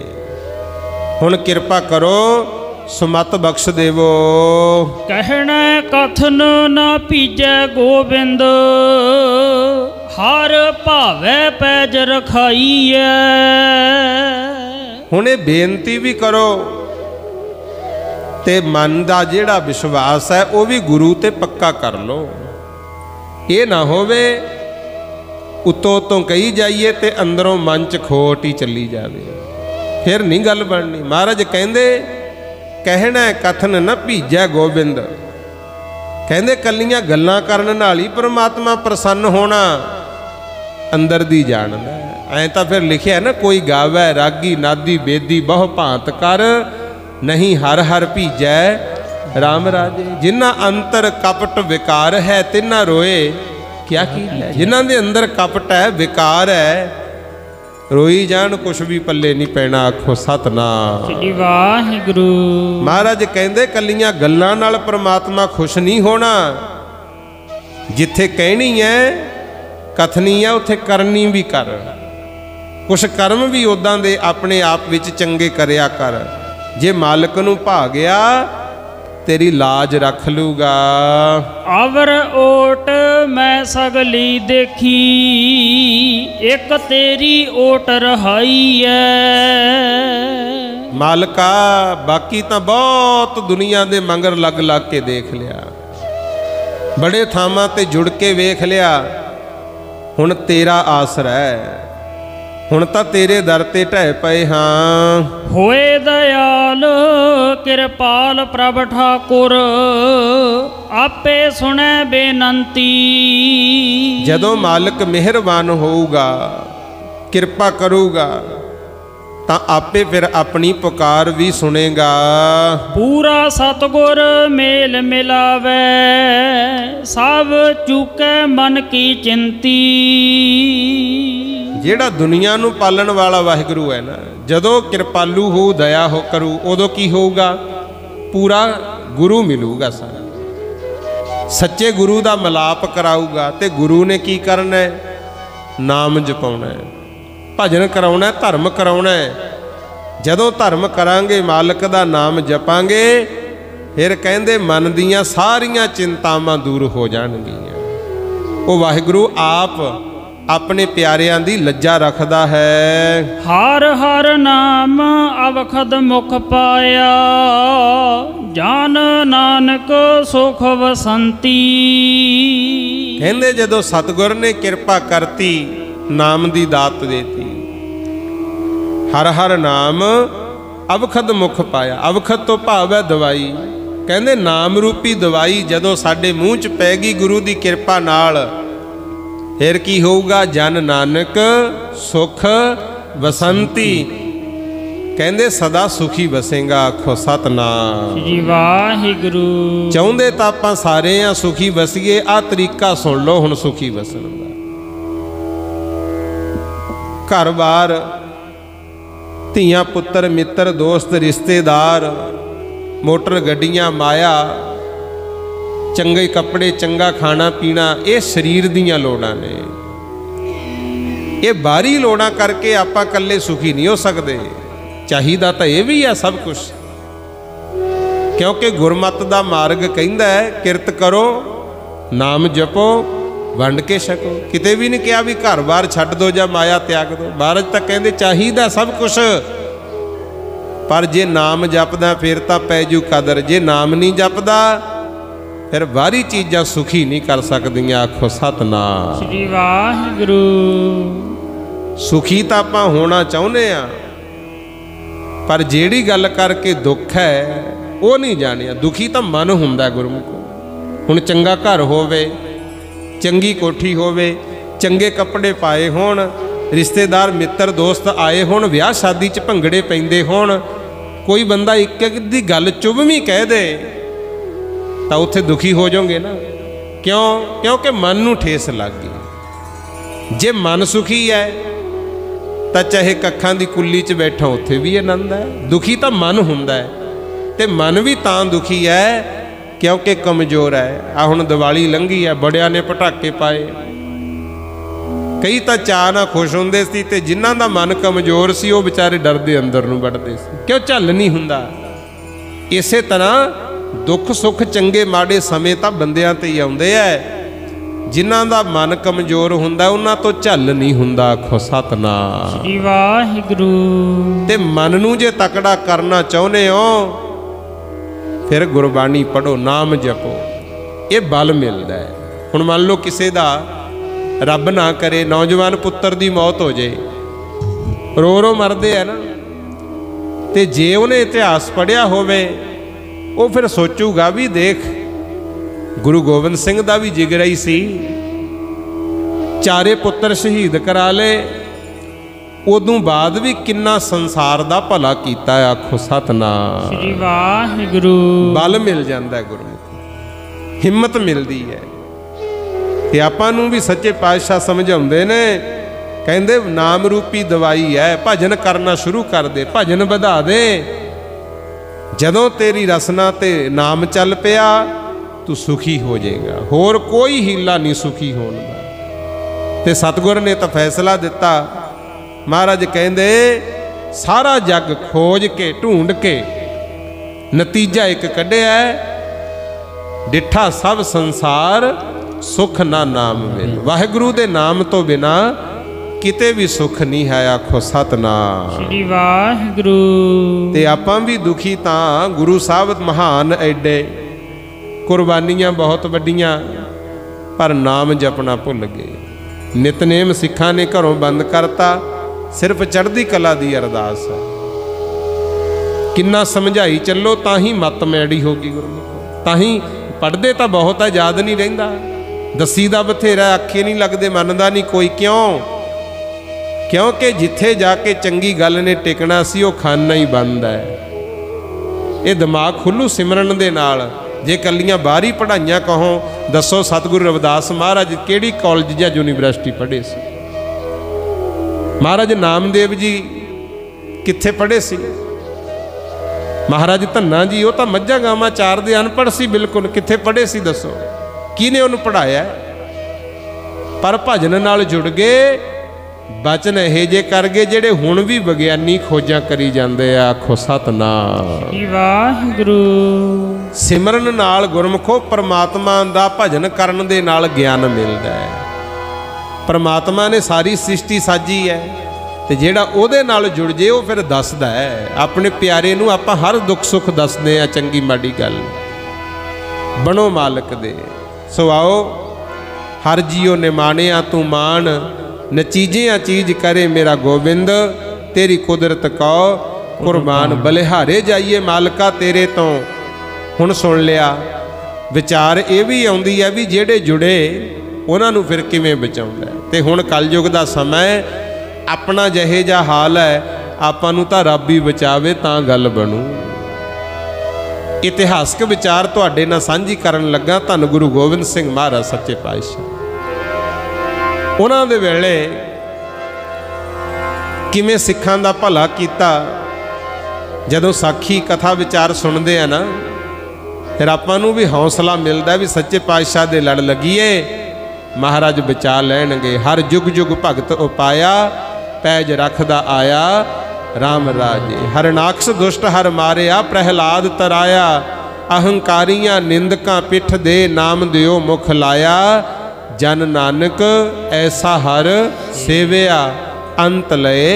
हुण किरपा करो सुमत बख्श देवो। कहना कथन न पीजै गोबिंद, हर भावै पैज रखाईऐ। हुणे बेनती भी करो ते मन का जिहड़ा विश्वास है वह भी गुरु ते पक्का कर लो। ये ना होवे उतों उतों कही जाइए ते अंदरों मन च खोट ही चली जावे, फिर नहीं गल बननी। महाराज कहंदे कहना कथन न भीजै गोबिंद, कहंदे कलियां गल्लां करन नाल ही परमात्मा प्रसन्न होना, अंदर दी जानदा। ऐ तां फिर लिखिया ना, कोई गावै रागी नादी बेदी बहु भांत कर, नहीं हर हर भीजै राम राजे। जिन्ना अंतर कपट विकार है तिन्ना रोए क्या कीलै। जिन्हां दे अंदर कपट है विकार है रोई जान कुछ भी पल्ले नहीं पैना। आखो सतनाम श्री वाहिगुरू। महाराज कहंदे कलियां गल्लां नाल परमात्मा खुश नहीं होना, जिथे कहनी है कथनी है उथे करनी भी कर। कुछ कर्म भी उदां दे अपने आप विच चंगे करया कर, जे मालिक नूं भा गया तेरी लाज रख लूगा। आवर ओट मैं सगली देखी, एक तेरी ओट रहाई है। मालका बाकी तो बहुत दुनिया दे मंगर लग लग के देख लिया, बड़े थावां ते जुड़ के वेख लिया, हुण तेरा आसरा है, हुण तां तेरे दर ते ढह पए हां। होए दयाल किरपाल प्रभ ठाकुर, आपे सुनै बेनंती। जदों मालिक मेहरबान होऊगा किरपा करूगा तां आपे फिर अपनी पुकार भी सुनेगा। पूरा सतगुर मेल मिलावे, सब चूकै मन की चिंती। जेड़ा दुनिया नूं पालन वाला वाहिगुरू है ना, जदों कृपालू हो दया हो करू उदों की होगा, पूरा गुरु मिलूगा। सारा सच्चे गुरु का मिलाप कराऊगा। ते गुरु ने की करना है, नाम जपाउना है, भजन कराउना है, धर्म कराउना है। जदों धर्म करांगे मालिक का नाम जपांगे फिर कहंदे मन दियां सारियां चिंतावां दूर हो जाणगियां। वो वाहिगुरू आप अपने प्यारियां दी लज्जा रखदा है। हर हर नाम अवखद मुख पाया, जान नानक सुख वसंती। कहंदे जदों सतगुर ने कृपा करती, नाम दी दात देती, हर हर नाम अवखद मुख पाया। अवखद तो भाव है दवाई, ਕਹਿੰਦੇ ਨਾਮ ਰੂਪੀ ਦਵਾਈ ਜਦੋਂ ਸਾਡੇ ਮੂੰਹ 'ਚ ਪੈ ਗਈ ਗੁਰੂ ਦੀ ਕਿਰਪਾ ਨਾਲ, ਫਿਰ ਕੀ ਹੋਊਗਾ? ਜਨ ਨਾਨਕ ਸੁਖ ਵਸੰਤੀ, ਕਹਿੰਦੇ ਸਦਾ ਸੁਖੀ ਵਸੇਗਾ। ਆਖੋ ਸਤਨਾਮ ਸ੍ਰੀ ਵਾਹਿਗੁਰੂ। ਚਾਹੁੰਦੇ ਤਾਂ ਆਪਾਂ ਸਾਰੇ ਆ ਸੁਖੀ ਵਸੀਏ। ਆ ਤਰੀਕਾ ਸੁਣ ਲਓ ਹੁਣ ਸੁਖੀ ਵਸਣ ਦਾ। ਘਰ-ਬਾਰ, ਧੀਆਂ ਪੁੱਤਰ, ਮਿੱਤਰ ਦੋਸਤ ਰਿਸ਼ਤੇਦਾਰ, ਮੋਟਰ ਗੱਡੀਆਂ, ਮਾਇਆ, ਚੰਗੇ ਕੱਪੜੇ, ਚੰਗਾ ਖਾਣਾ ਪੀਣਾ, ਇਹ ਸਰੀਰ ਦੀਆਂ ਲੋੜਾਂ ਨੇ। ਇਹ ਬਾਹਰੀ ਲੋੜਾਂ ਕਰਕੇ ਆਪਾਂ ਇਕੱਲੇ ਸੁਖੀ ਨਹੀਂ ਹੋ ਸਕਦੇ। ਚਾਹੀਦਾ ਤਾਂ ਇਹ ਵੀ ਆ ਸਭ ਕੁਝ, ਕਿਉਂਕਿ ਗੁਰਮਤਿ ਦਾ ਮਾਰਗ ਕਹਿੰਦਾ ਹੈ ਕਿਰਤ ਕਰੋ, ਨਾਮ ਜਪੋ, ਵੰਡ ਕੇ ਛਕੋ। ਕਿਤੇ ਵੀ ਨਹੀਂ ਕਿਹਾ ਵੀ ਘਰ-ਬਾਰ ਛੱਡ ਦੋ ਜਾਂ ਮਾਇਆ ਤਿਆਗ ਦੋ। ਮਹਾਰਾਜ ਤਾਂ ਕਹਿੰਦੇ ਚਾਹੀਦਾ ਸਭ ਕੁਝ, ਪਰ ਜੇ ਨਾਮ ਜਪਦਾ ਫਿਰ ਤਾਂ ਪੈ ਜੂ ਕਦਰ। ਜੇ ਨਾਮ ਨਹੀਂ ਜਪਦਾ ਫਿਰ ਬਾਹਰੀ ਚੀਜ਼ਾਂ ਸੁਖੀ ਨਹੀਂ ਕਰ ਸਕਦੀਆਂ। ਆਖੋ ਸਤਨਾਮ ਸ੍ਰੀ ਵਾਹਿਗੁਰੂ। ਸੁਖੀ ਤਾਂ ਆਪਾਂ ਹੋਣਾ ਚਾਹੁੰਦੇ ਆ, ਪਰ ਜਿਹੜੀ ਗੱਲ ਕਰਕੇ ਦੁੱਖ ਹੈ ਉਹ ਨਹੀਂ ਜਾਣਿਆ। ਦੁਖੀ ਤਾਂ ਮਨ ਹੁੰਦਾ ਗੁਰਮੁਖੋ। ਹੁਣ ਚੰਗਾ ਘਰ ਹੋਵੇ, ਚੰਗੀ ਕੋਠੀ ਹੋਵੇ, ਚੰਗੇ ਕੱਪੜੇ ਪਾਏ ਹੋਣ, ਰਿਸ਼ਤੇਦਾਰ ਮਿੱਤਰ ਦੋਸਤ ਆਏ ਹੋਣ, ਵਿਆਹ ਸ਼ਾਦੀ 'ਚ ਭੰਗੜੇ ਪੈਂਦੇ ਹੋਣ, ਕੋਈ ਬੰਦਾ ਇੱਕ ਇੱਕ ਦੀ ਗੱਲ ਚੁਭਵੀਂ ਕਹਿ ਦੇ ਤਾਂ ਉੱਥੇ ਦੁਖੀ ਹੋ ਜਾਓਗੇ ਨਾ। ਕਿਉਂ? ਕਿਉਂਕਿ ਮਨ ਨੂੰ ਠੇਸ ਲੱਗ ਗਈ। ਜੇ ਮਨ ਸੁਖੀ ਹੈ ਤਾਂ ਚਾਹੇ ਕੱਖਾਂ ਦੀ ਕੁੱਲੀ 'ਚ ਬੈਠਾ ਉੱਥੇ ਵੀ ਆਨੰਦ ਹੈ। ਦੁਖੀ ਤਾਂ ਮਨ ਹੁੰਦਾ ਹੈ, ਤੇ ਮਨ ਵੀ ਤਾਂ ਦੁਖੀ ਹੈ ਕਿਉਂਕਿ ਕਮਜ਼ੋਰ ਹੈ। ਆ ਹੁਣ ਦੀਵਾਲੀ ਲੰਘੀ ਹੈ, ਬੜਿਆਂ ਨੇ ਪਟਾਕੇ ਪਾਏ, ਕਈ ਤਾਂ ਚਾਅ ਨਾਲ ਖੁਸ਼ ਹੁੰਦੇ ਸੀ, ਤੇ ਜਿਨ੍ਹਾਂ ਦਾ ਮਨ ਕਮਜ਼ੋਰ ਸੀ ਉਹ ਵਿਚਾਰੇ ਡਰਦੇ ਅੰਦਰ ਨੂੰ ਵੜਦੇ ਸੀ, ਕਿਉਂ ਝੱਲ ਨਹੀਂ ਹੁੰਦਾ। ਇਸੇ ਤਰ੍ਹਾਂ ਦੁੱਖ ਸੁੱਖ ਚੰਗੇ ਮਾੜੇ ਸਮੇਂ ਤਾਂ ਬੰਦਿਆਂ ਤੇ ਹੀ ਆਉਂਦੇ ਐ। ਜਿਨ੍ਹਾਂ ਦਾ ਮਨ ਕਮਜ਼ੋਰ ਹੁੰਦਾ ਉਹਨਾਂ ਤੋਂ ਝੱਲ ਨਹੀਂ ਹੁੰਦਾ। ਆਖੋ ਸਤਨਾਮ ਸ੍ਰੀ ਵਾਹਿਗੁਰੂ। ਤੇ ਮਨ ਨੂੰ ਜੇ ਤਕੜਾ ਕਰਨਾ ਚਾਹੁੰਦੇ ਹੋ ਫਿਰ ਗੁਰਬਾਣੀ ਪੜ੍ਹੋ, ਨਾਮ ਜਪੋ, ਇਹ ਬਲ ਮਿਲਦਾ ਹੈ। ਹੁਣ ਮੰਨ ਲਓ ਕਿਸੇ ਦਾ ਰੱਬ ਨਾ ਕਰੇ ਨੌਜਵਾਨ ਪੁੱਤਰ ਦੀ ਮੌਤ ਹੋ ਜੇ, ਰੋ ਰੋ ਮਰਦੇ ਆ ਨਾ, ਤੇ ਜੇ ਉਹਨੇ ਇਤਿਹਾਸ ਪੜ੍ਹਿਆ ਹੋਵੇ ਉਹ ਫਿਰ ਸੋਚੂਗਾ ਵੀ ਦੇਖ ਗੁਰੂ ਗੋਬਿੰਦ ਸਿੰਘ ਦਾ ਵੀ ਜਿਗਰਾ ਹੀ ਸੀ, ਚਾਰੇ ਪੁੱਤਰ ਸ਼ਹੀਦ ਕਰਾ ਲਏ, ਉਦੋਂ ਬਾਅਦ ਵੀ ਕਿੰਨਾ ਸੰਸਾਰ ਦਾ ਭਲਾ ਕੀਤਾ। ਆਖੋ ਸਤਨਾਮ ਸ੍ਰੀ ਵਾਹਿਗੁਰੂ। ਬਲ ਮਿਲ ਜਾਂਦਾ ਗੁਰਮੁਖ, ਹਿੰਮਤ ਮਿਲਦੀ ਹੈ। ਤੇ ਆਪਾਂ ਨੂੰ ਵੀ ਸੱਚੇ ਪਾਤਸ਼ਾਹ ਸਮਝਾਉਂਦੇ ਨੇ, ਕਹਿੰਦੇ ਨਾਮ ਰੂਪੀ ਦਵਾਈ ਹੈ, ਭਜਨ ਕਰਨਾ ਸ਼ੁਰੂ ਕਰ ਦੇ, ਭਜਨ ਵਧਾ ਦੇ। ਜਦੋਂ ਤੇਰੀ ਰਸਨਾ ਤੇ ਨਾਮ ਚੱਲ ਪਿਆ ਤੂੰ ਸੁਖੀ ਹੋ ਜਾਏਗਾ। ਹੋਰ ਕੋਈ ਹੀਲਾ ਨਹੀਂ ਸੁਖੀ ਹੋਣ ਦਾ। ਤੇ ਸਤਿਗੁਰ ਨੇ ਤਾਂ ਫੈਸਲਾ ਦਿੱਤਾ। ਮਹਾਰਾਜ ਕਹਿੰਦੇ ਸਾਰਾ ਜੱਗ ਖੋਜ ਕੇ ਢੂੰਡ ਕੇ ਨਤੀਜਾ ਇੱਕ ਕੱਢਿਆ, ਡਿੱਠਾ ਸਭ ਸੰਸਾਰ ਸੁਖ ਨਾ ਨਾਮ ਮਿਲ। ਵਾਹਿਗੁਰੂ ਦੇ ਨਾਮ ਤੋਂ ਬਿਨਾ ਕਿਤੇ ਵੀ ਸੁਖ ਨਹੀਂ ਹੈ। ਆਖੋ ਸਤਨਾਮ ਸ੍ਰੀ ਵਾਹਿਗੁਰੂ। ਤੇ ਆਪਾਂ ਵੀ ਦੁਖੀ ਤਾਂ ਗੁਰੂ ਸਾਹਿਬ ਮਹਾਨ ਐਡੇ, ਕੁਰਬਾਨੀਆਂ ਬਹੁਤ ਵੱਡੀਆਂ, ਪਰ ਨਾਮ ਜਪਣਾ ਭੁੱਲ ਗਏ। ਨਿਤਨੇਮ ਸਿੱਖਾਂ ਨੇ ਘਰੋਂ ਬੰਦ ਕਰਤਾ, ਸਿਰਫ ਚੜ੍ਹਦੀ ਕਲਾ ਦੀ ਅਰਦਾਸ ਹੈ। ਕਿੰਨਾ ਸਮਝਾਈ ਚੱਲੋ ਤਾਂ ਹੀ ਮੱਤ ਮੈੜੀ ਹੋ ਗਈ ਗੁਰਮੁਖੋ। ਤਾਂ ਹੀ ਪੜ੍ਹਦੇ ਤਾਂ ਬਹੁਤ ਹੈ, ਯਾਦ ਨਹੀਂ ਰਹਿੰਦਾ, ਦੱਸੀ ਦਾ ਬਥੇਰਾ, ਆਖੇ ਨਹੀਂ ਲੱਗਦੇ, ਮੰਨਦਾ ਨਹੀਂ ਕੋਈ। ਕਿਉਂ? ਕਿਉਂਕਿ ਜਿੱਥੇ ਜਾ ਕੇ ਚੰਗੀ ਗੱਲ ਨੇ ਟਿਕਣਾ ਸੀ ਉਹ ਖਾਨਾ ਹੀ ਬੰਦ ਹੈ। ਇਹ ਦਿਮਾਗ ਖੁੱਲੂ ਸਿਮਰਨ ਦੇ ਨਾਲ। ਜੇ ਕੱਲੀਆਂ ਬਾਹਰੀ ਪੜ੍ਹਾਈਆਂ ਕਹੋ, ਦੱਸੋ ਸਤਿਗੁਰੂ ਰਵਿਦਾਸ ਮਹਾਰਾਜ ਕਿਹੜੀ ਕਾਲਜ ਜਾਂ ਯੂਨੀਵਰਸਿਟੀ ਪੜ੍ਹੇ ਸੀ? ਮਹਾਰਾਜ ਨਾਮਦੇਵ ਜੀ ਕਿੱਥੇ ਪੜ੍ਹੇ ਸੀ? ਮਹਾਰਾਜ ਧੰਨਾ ਜੀ ਉਹ ਤਾਂ ਮੱਝਾਂ ਗਾਵਾਂ ਚਾਰਦੇ ਅਨਪੜ੍ਹ ਸੀ ਬਿਲਕੁਲ, ਕਿੱਥੇ ਪੜ੍ਹੇ ਸੀ ਦੱਸੋ? ਕਿਹਨੇ ਉਹਨੂੰ ਪੜ੍ਹਾਇਆ? ਪਰ ਭਜਨ ਨਾਲ ਜੁੜ ਗਏ, ਬਚਨ ਇਹ ਜੇ ਕਰ ਗਏ ਜਿਹੜੇ ਹੁਣ ਵੀ ਵਿਗਿਆਨੀ ਖੋਜਾਂ ਕਰੀ ਜਾਂਦੇ ਆ। ਆਖੋ ਸਤਨਾਮ ਵਾਹਿਗੁਰੂ। ਸਿਮਰਨ ਨਾਲ ਗੁਰਮੁਖੋ ਪਰਮਾਤਮਾ ਦਾ ਭਜਨ ਕਰਨ ਦੇ ਨਾਲ ਗਿਆਨ ਮਿਲਦਾ ਹੈ। ਪਰਮਾਤਮਾ ਨੇ ਸਾਰੀ ਸ੍ਰਿਸ਼ਟੀ ਸਾਜੀ ਹੈ, ਤੇ ਜਿਹੜਾ ਉਹਦੇ ਨਾਲ ਜੁੜ ਜੇ ਉਹ ਫਿਰ ਦੱਸਦਾ ਹੈ। ਆਪਣੇ ਪਿਆਰੇ ਨੂੰ ਆਪਾਂ ਹਰ ਦੁੱਖ ਸੁੱਖ ਦੱਸਦੇ ਆ, ਚੰਗੀ ਮਾੜੀ ਗੱਲ। ਬਣੋ ਮਾਲਕ ਦੇ। ਸੋ ਆਓ, ਹਰ ਜੀਓ ਨੇ ਮਾਣਿਆ ਤੂੰ ਮਾਣ, ਨਚੀਜਿਆਂ ਚੀਜ਼ ਕਰੇ ਮੇਰਾ ਗੋਬਿੰਦ, ਤੇਰੀ ਕੁਦਰਤ ਕੋ ਕੁਰਬਾਨ। ਬਲਿਹਾਰੇ ਜਾਈਏ ਮਾਲਕਾ ਤੇਰੇ ਤੋਂ, हुण सुन लिया। विचार ये भी आउंदी है भी जेड़े जुड़े उन्हां नूं फिर किवें बचाउंदा है। ते हुण कलयुग दा समय अपना जहे जा हाल है, आपां नूं तां रब ही बचावे तां गल बनू। इतिहासक विचार तुहाडे नाल सांझी करन लगा। धन गुरु गोबिंद सिंह महाराज सच्चे पातशाह उन्हां दे वेले किवें सिखां दा भला कीता। जदों साखी कथा विचार सुनदे आ ना, फिर आपां नूं भी हौसला मिलदा भी सच्चे पातशाह दे लड़ लगीए, महाराज बचा लैणगे। हर जुग जुग भगत उपाया, पैज रखदा आया राम राजे। हरनाक्ष दुष्ट हर मारिया, प्रहलाद तराया। अहंकारियां निंदकां पिठ दे, नाम दियो मुख लाया। जन नानक ऐसा हर सेविया, अंत लए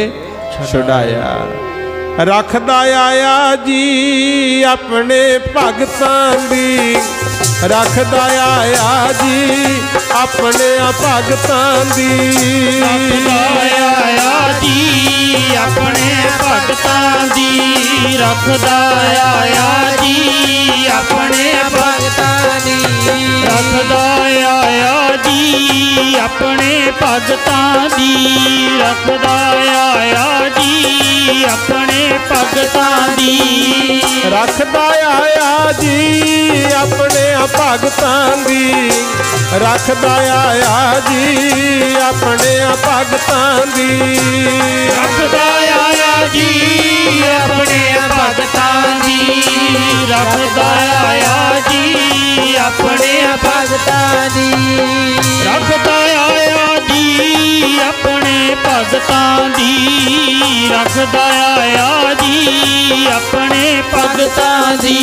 छुड़ाया। रखदा आया जी अपने भगतां दी, रखदा आया जी अपने भगतां दी। रखदा आया जी अपने भगतां दी, रखदा आया जी अपने भगतां दी। रखदा आया जी अपने भगतां दी, रखदा आया जी अपने भगतां दी। रखदा आया जी अपने भगतां दी, रखदा आया जी अपने भगतां दी। रखदा आया जी अपने भगतां दी, रखदा आया जी अपने भगतां दी। रखदा आया जी अपने भगतां दी, रखदा आया जी अपने भगतां दी।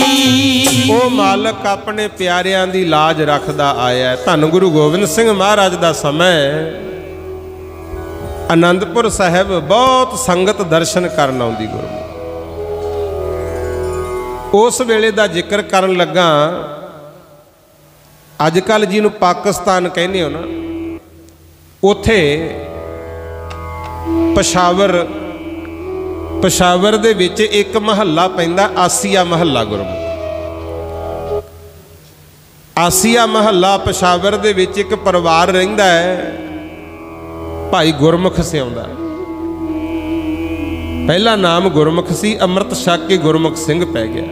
ओ मालक अपने प्यारियां दी लाज रखदा आया। धन गुरु गोबिंद सिंह महाराज दा समय आनंदपुर साहिब बहुत संगत दर्शन करन आउंदी गुरमुख। उस वेले दा जिक्र करन लगा। अजकल जिहनूं पाकिस्तान कहने हो ना, उथे पेशावर दे विच एक महल्ला पैंदा आसिया महल्ला गुरमुख। आसिया महल्ला पेशावर दे विच एक परिवार रहिंदा है, भाई गुरमुख सिआउंदा। पहला नाम गुरमुख सी, अमृत छक के गुरमुख सिंह पै गया।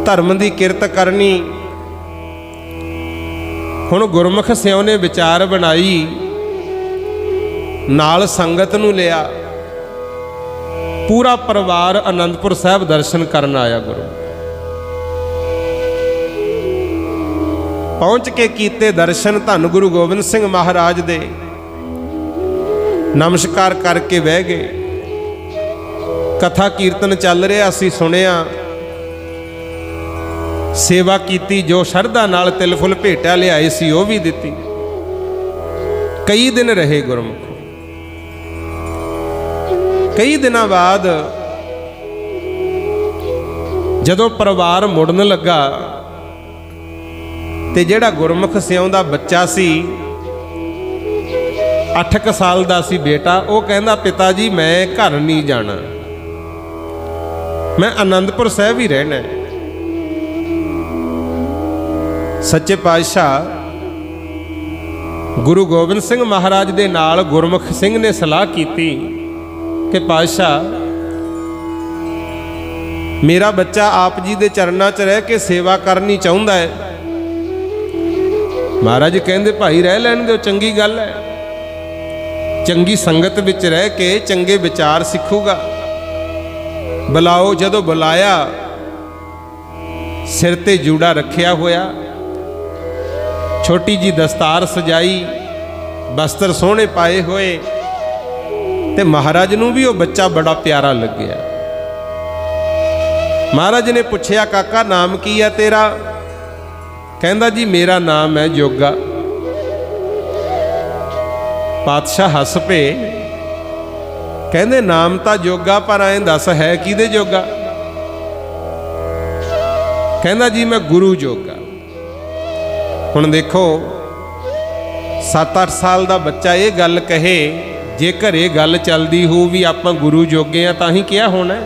धर्म की किरत करनी। हुण गुरमुख सिआउ ने विचार बनाई, नाल संगत नूं लिया, पूरा परिवार आनंदपुर साहिब दर्शन करन आया। गुरु पहुंच के कीते दर्शन धन गुरु गोबिंद सिंह महाराज दे। नमस्कार करके बह गए। कथा कीर्तन चल रहा सी, सुनिया, सेवा कीती, जो शरधा नाल तिल फुल भेटा लियाए सी वो भी दिती। कई दिन रहे गुरमुख। कई दिनों बाद जदों परिवार मुड़न लगा ते जिहड़ा गुरमुख सिआउ दा बच्चा सी, 8 साल दा सी बेटा, वो कहंदा पिता जी मैं घर नहीं जाना, मैं आनंदपुर साहिब ही रहना है। सच्चे पातशाह गुरु गोबिंद सिंह महाराज दे नाल गुरमुख सिंह ने सलाह की कि पातशाह मेरा बच्चा आप जी दे चरणों च रह के सेवा करनी चाहुंदा है। महाराज कहंदे भाई रह लैण दो, चंगी गल है, चंगी संगत विच रह के चंगे विचार सिखूगा। बुलाओ। जदों बुलाया, सिर ते जूड़ा रखिया होया, छोटी जी दस्तार सजाई, बस्तर सोहने पाए हुए, ते महाराज नूं भी वो बच्चा बड़ा प्यारा लग गया। महाराज ने पूछया काका नाम की है तेरा? कहंदा जी मेरा नाम है जोगा। पातशाह हस पे, कहंदे नाम तां जोगा पर ऐं दस है किहदे जोगा? कहंदा जी मैं गुरु जोगा। हुण देखो 7-8 साल का बच्चा ये गल कहे, जे घरे गल चलती हो भी आपां गुरु जोगे आ तां ही क्या होना है।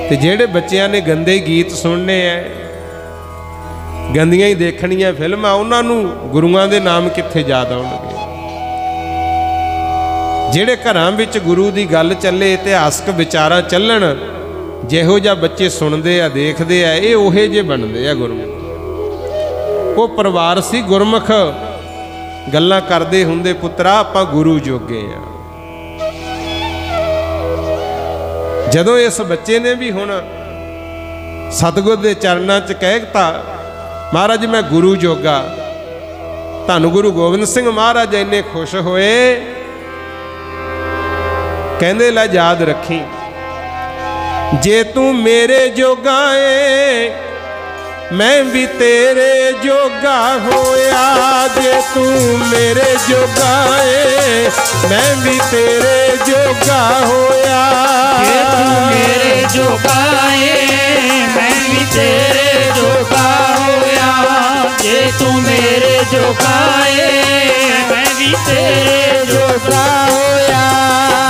ਤੇ ਜਿਹੜੇ ਬੱਚਿਆਂ ਨੇ ਗੰਦੇ ਗੀਤ ਸੁਣਨੇ ਐ, ਗੰਦੀਆਂ ਹੀ ਦੇਖਣੀਆਂ ਫਿਲਮਾਂ, ਉਹਨਾਂ ਨੂੰ ਗੁਰੂਆਂ ਦੇ ਨਾਮ ਕਿੱਥੇ ਯਾਦ ਆਉਣਗੇ। ਜਿਹੜੇ ਘਰਾਂ ਵਿੱਚ ਗੁਰੂ ਦੀ ਗੱਲ ਚੱਲੇ, ਇਤਿਹਾਸਕ ਵਿਚਾਰਾਂ ਚੱਲਣ, ਜਿਹੋ ਜਿਹਾ ਬੱਚੇ ਸੁਣਦੇ ਆ, ਦੇਖਦੇ ਆ, ਇਹ ਉਹੇ ਜਿਹੇ ਬਣਦੇ ਆ ਗੁਰਮੁਖ। ਉਹ ਪਰਿਵਾਰ ਸੀ ਗੁਰਮੁਖ, ਗੱਲਾਂ ਕਰਦੇ ਹੁੰਦੇ, ਪੁੱਤਰਾ ਆਪਾਂ ਗੁਰੂ ਜੋਗੇ ਆ। ਜਦੋਂ ਇਸ ਬੱਚੇ ਨੇ ਵੀ ਹੁਣ ਸਤਿਗੁਰ ਦੇ ਚਰਨਾਂ 'ਚ ਕਹਿ ਦਿੱਤਾ, ਮਹਾਰਾਜ ਮੈਂ ਗੁਰੂ ਜੋਗਾ, ਧੰਨ ਗੁਰੂ ਗੋਬਿੰਦ ਸਿੰਘ ਮਹਾਰਾਜ ਇੰਨੇ ਖੁਸ਼ ਹੋਏ, ਕਹਿੰਦੇ ਲੈ ਯਾਦ ਰੱਖੀ, ਜੇ ਤੂੰ ਮੇਰੇ ਜੋਗਾ ਏ मैं भी तेरे जोगा होया, जे तू मेरे जोगा है मैं भी तेरे जोगा होया, जे तू मेरे जोगा है मैं भी तेरे जोगा होया, जे तू मेरे जोगा है मैं भी तेरे जोगा होया,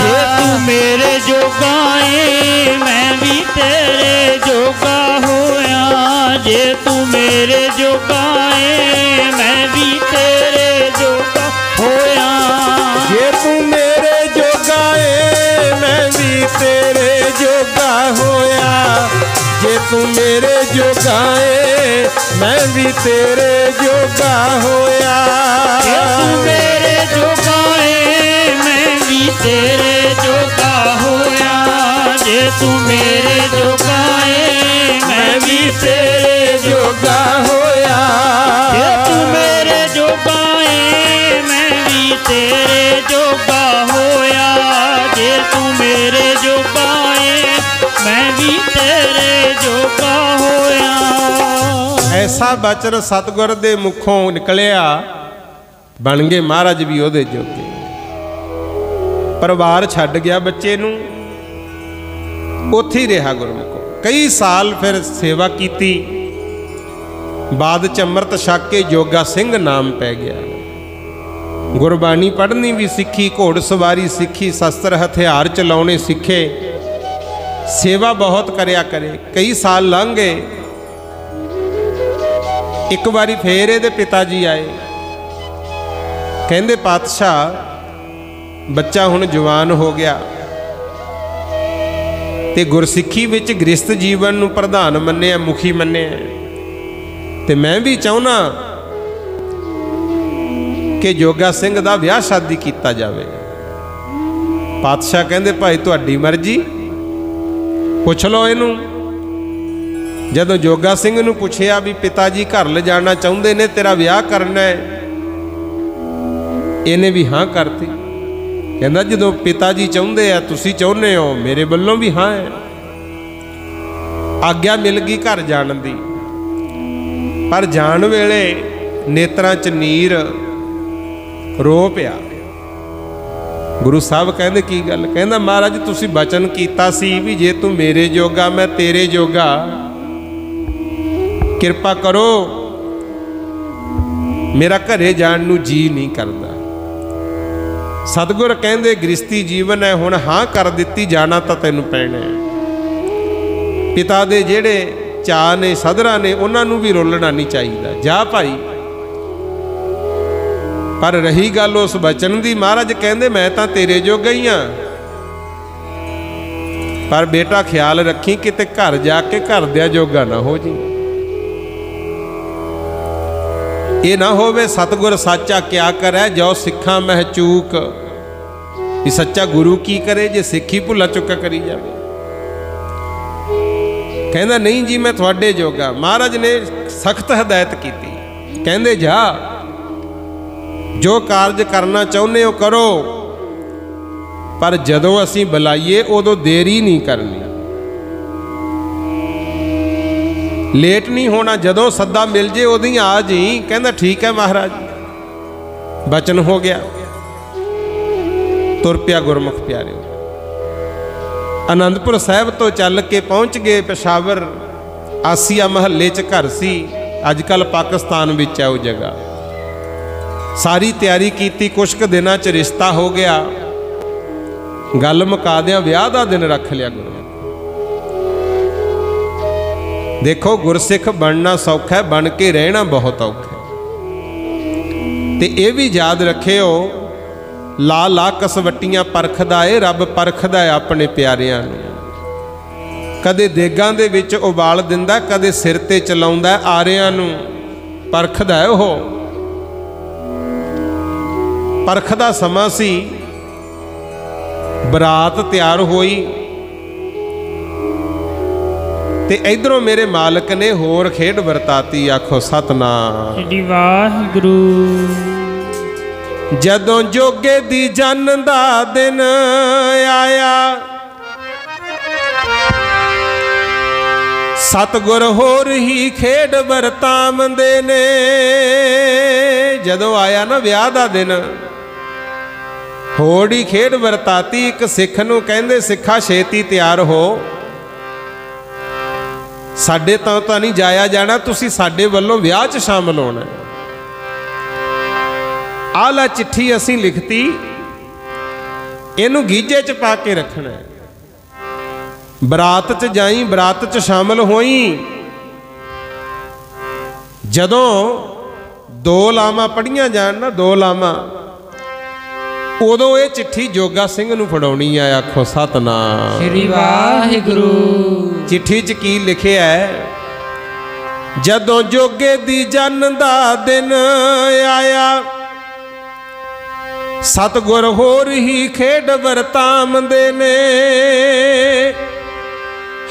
जे तू मेरे जोगा है मैं भी तेरे जोगा होया, जे तू मेरे जोगा है मैं भी तेरे जोगा होया, जे तू मेरे जोगा है मैं भी तेरे जोगा होया, जे तू मेरे जोगा है मैं भी तेरे जोगा होया, जे तू मेरे जोगा है मैं भी तेरे जोगा होया, जे तू मेरे जोगा है मैं भी तेरे जोगा होया, जे तू मेरे जोगा है मैं भी तेरे जोगा होया, जे तू मेरे जोगा है मैं भी तेरे जोगा होया। ऐसा बचन सतगुर दे मुखों निकलिया, बन गए महाराज भी ओदे जोगे। परिवार छड्ड गया बच्चे नूं, उत्थे ही रहा गुरमुखों। कई साल फिर सेवा की, बाद च अमृत छक के जोगा सिंह नाम पै गया। गुरबाणी पढ़नी भी सीखी, घोड़सवारी सीखी, शस्त्र हथियार चलाने सीखे, सेवा बहुत करया करे। कई साल लंघ गए। एक बारी फिर इहदे पिता जी आए, कहंदे पातशाह बच्चा हुण जवान हो गया ते गुरसिੱਖੀ विच गृहस्थ जीवन नूं प्रधान मन्निया, मुखी मन्निया, ते मैं भी चाहुंदा कि जोगा सिंह दा विआह शादी कीता जावे। पातशाह कहंदे भाई तुहाडी मर्जी, पुछ लो इहनूं। जदों जोगा सिंह नूं पुछिया भी पिता जी घर ले जाना चाहुंदे ने, तेरा विआह करना है, इहने भी हाँ करती। कहंदा जदों पिता जी चाहुंदे आ, तुसीं चाहुंदे हो, मेरे वल्लों भी हाँ है। आग्या मिल गई घर जाण दी, पर जाण वेले नेत्रां च नीर, रो पिया। गुरु साहब कहंदे की गल? कहंदा महाराज तुसीं बचन कीता सी भी जे तू मेरे जोगा मैं तेरे जोगा, किरपा करो, मेरा घरे जाण नूं जी नहीं करदा। सतगुर कहंदे गृहस्थी जीवन है, हुण हाँ कर दित्ती, जाना तां तैनूं पैणा है। पिता दे जिहड़े चाह ने, सदरा ने, उन्हां नूं भी रोलना नहीं चाहिदा, जा भाई। पर रही गल उस बचन दी, महाराज कहंदे मैं तां तेरे जोगा ही हाँ, पर बेटा ख्याल रखी किते घर जाके घर दिया जोगा ना हो जी। ये ना होवे सतगुर साचा क्या करे, जो सिखा मह चूक। ये सच्चा गुरु की करे जे सिखी भुला चुका करी जावे। कहंदा नहीं जी मैं थोड़े जोगा। महाराज ने सख्त हदायत की, कहंदे जा जो कारज करना चाहुंदे हो करो, पर जदों असीं बुलाइए उदों देरी नहीं करनी, लेट नहीं होना, जदों सद्दा मिल जे उदों ही आ जी। कहंदा ठीक है महाराज। बचन हो गया, तुर पिया गुरमुख प्यारे। आनंदपुर साहिब तो चल के पहुँच गए पेशावर। आसिया महल्ले च घर सी, अजकल पाकिस्तान विच है वो जगह। सारी तैयारी की, कुछ क दिनां च रिश्ता हो गया। गल मुका दिया, विआह दा दिन रख लिया गुरु। देखो गुरसिख बनना सौखा है, बन के रहना बहुत औखा है। ते ये भी याद रखियो, ला ला कसवट्टियां परखदा है रब, परखदा है अपने प्यारियां नूं। कदे देगां दे विच उबाल दिंदा, कदे सिर ते चलाउंदा आरियां नूं, परखदा है ओह। परखदा समा सी, बरात तैयार होई ते इधरों मेरे मालिक ने होर खेड वरताती। आखो सतनाम श्री वाहिगुरू। जदों जोगे दी जन दा दिन आया, सतगुर होर ही खेड वरतावंदे ने। जदों आया ना विआह दा दिन, होर ही खेड वरताती। एक सिख नूं कहंदे, सिखा छेती तैयार हो, साडे तो नहीं जाया जाना, तुसी साडे वल्लों विआह च शामिल होना। आ ला चिट्ठी असीं लिखती, इनू गीजे च पा के रखना है। बरात च जाई, बरात च शामिल होई। जदों दो लावां पढ़ियां जान ना, दो लावां, उदों ये चिट्ठी जोगा सिंह नूं फड़ाउणी है। आखो सतनाम श्री वाहिगुरू। चिट्ठी च की लिखिया है, जदों जोगे दी जन दा दिन आया, सतगुर होर ही खेड वरतावंदे ने।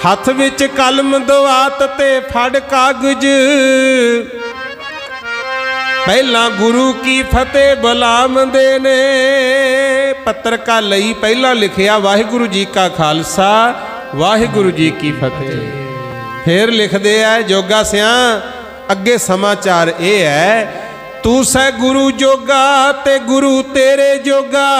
हथ विच कलम दवात ते फड़ कागज, पहला गुरु की फतेह बुलावंदे ने। पत्रका लई पहला लिखिया वाहिगुरु जी का खालसा, वाहिगुरु जी की फतेह। फिर लिखदे है जोगा सिया, अगे समाचार ये है, तू सै गुरु जोगा ते गुरु तेरे जोगा।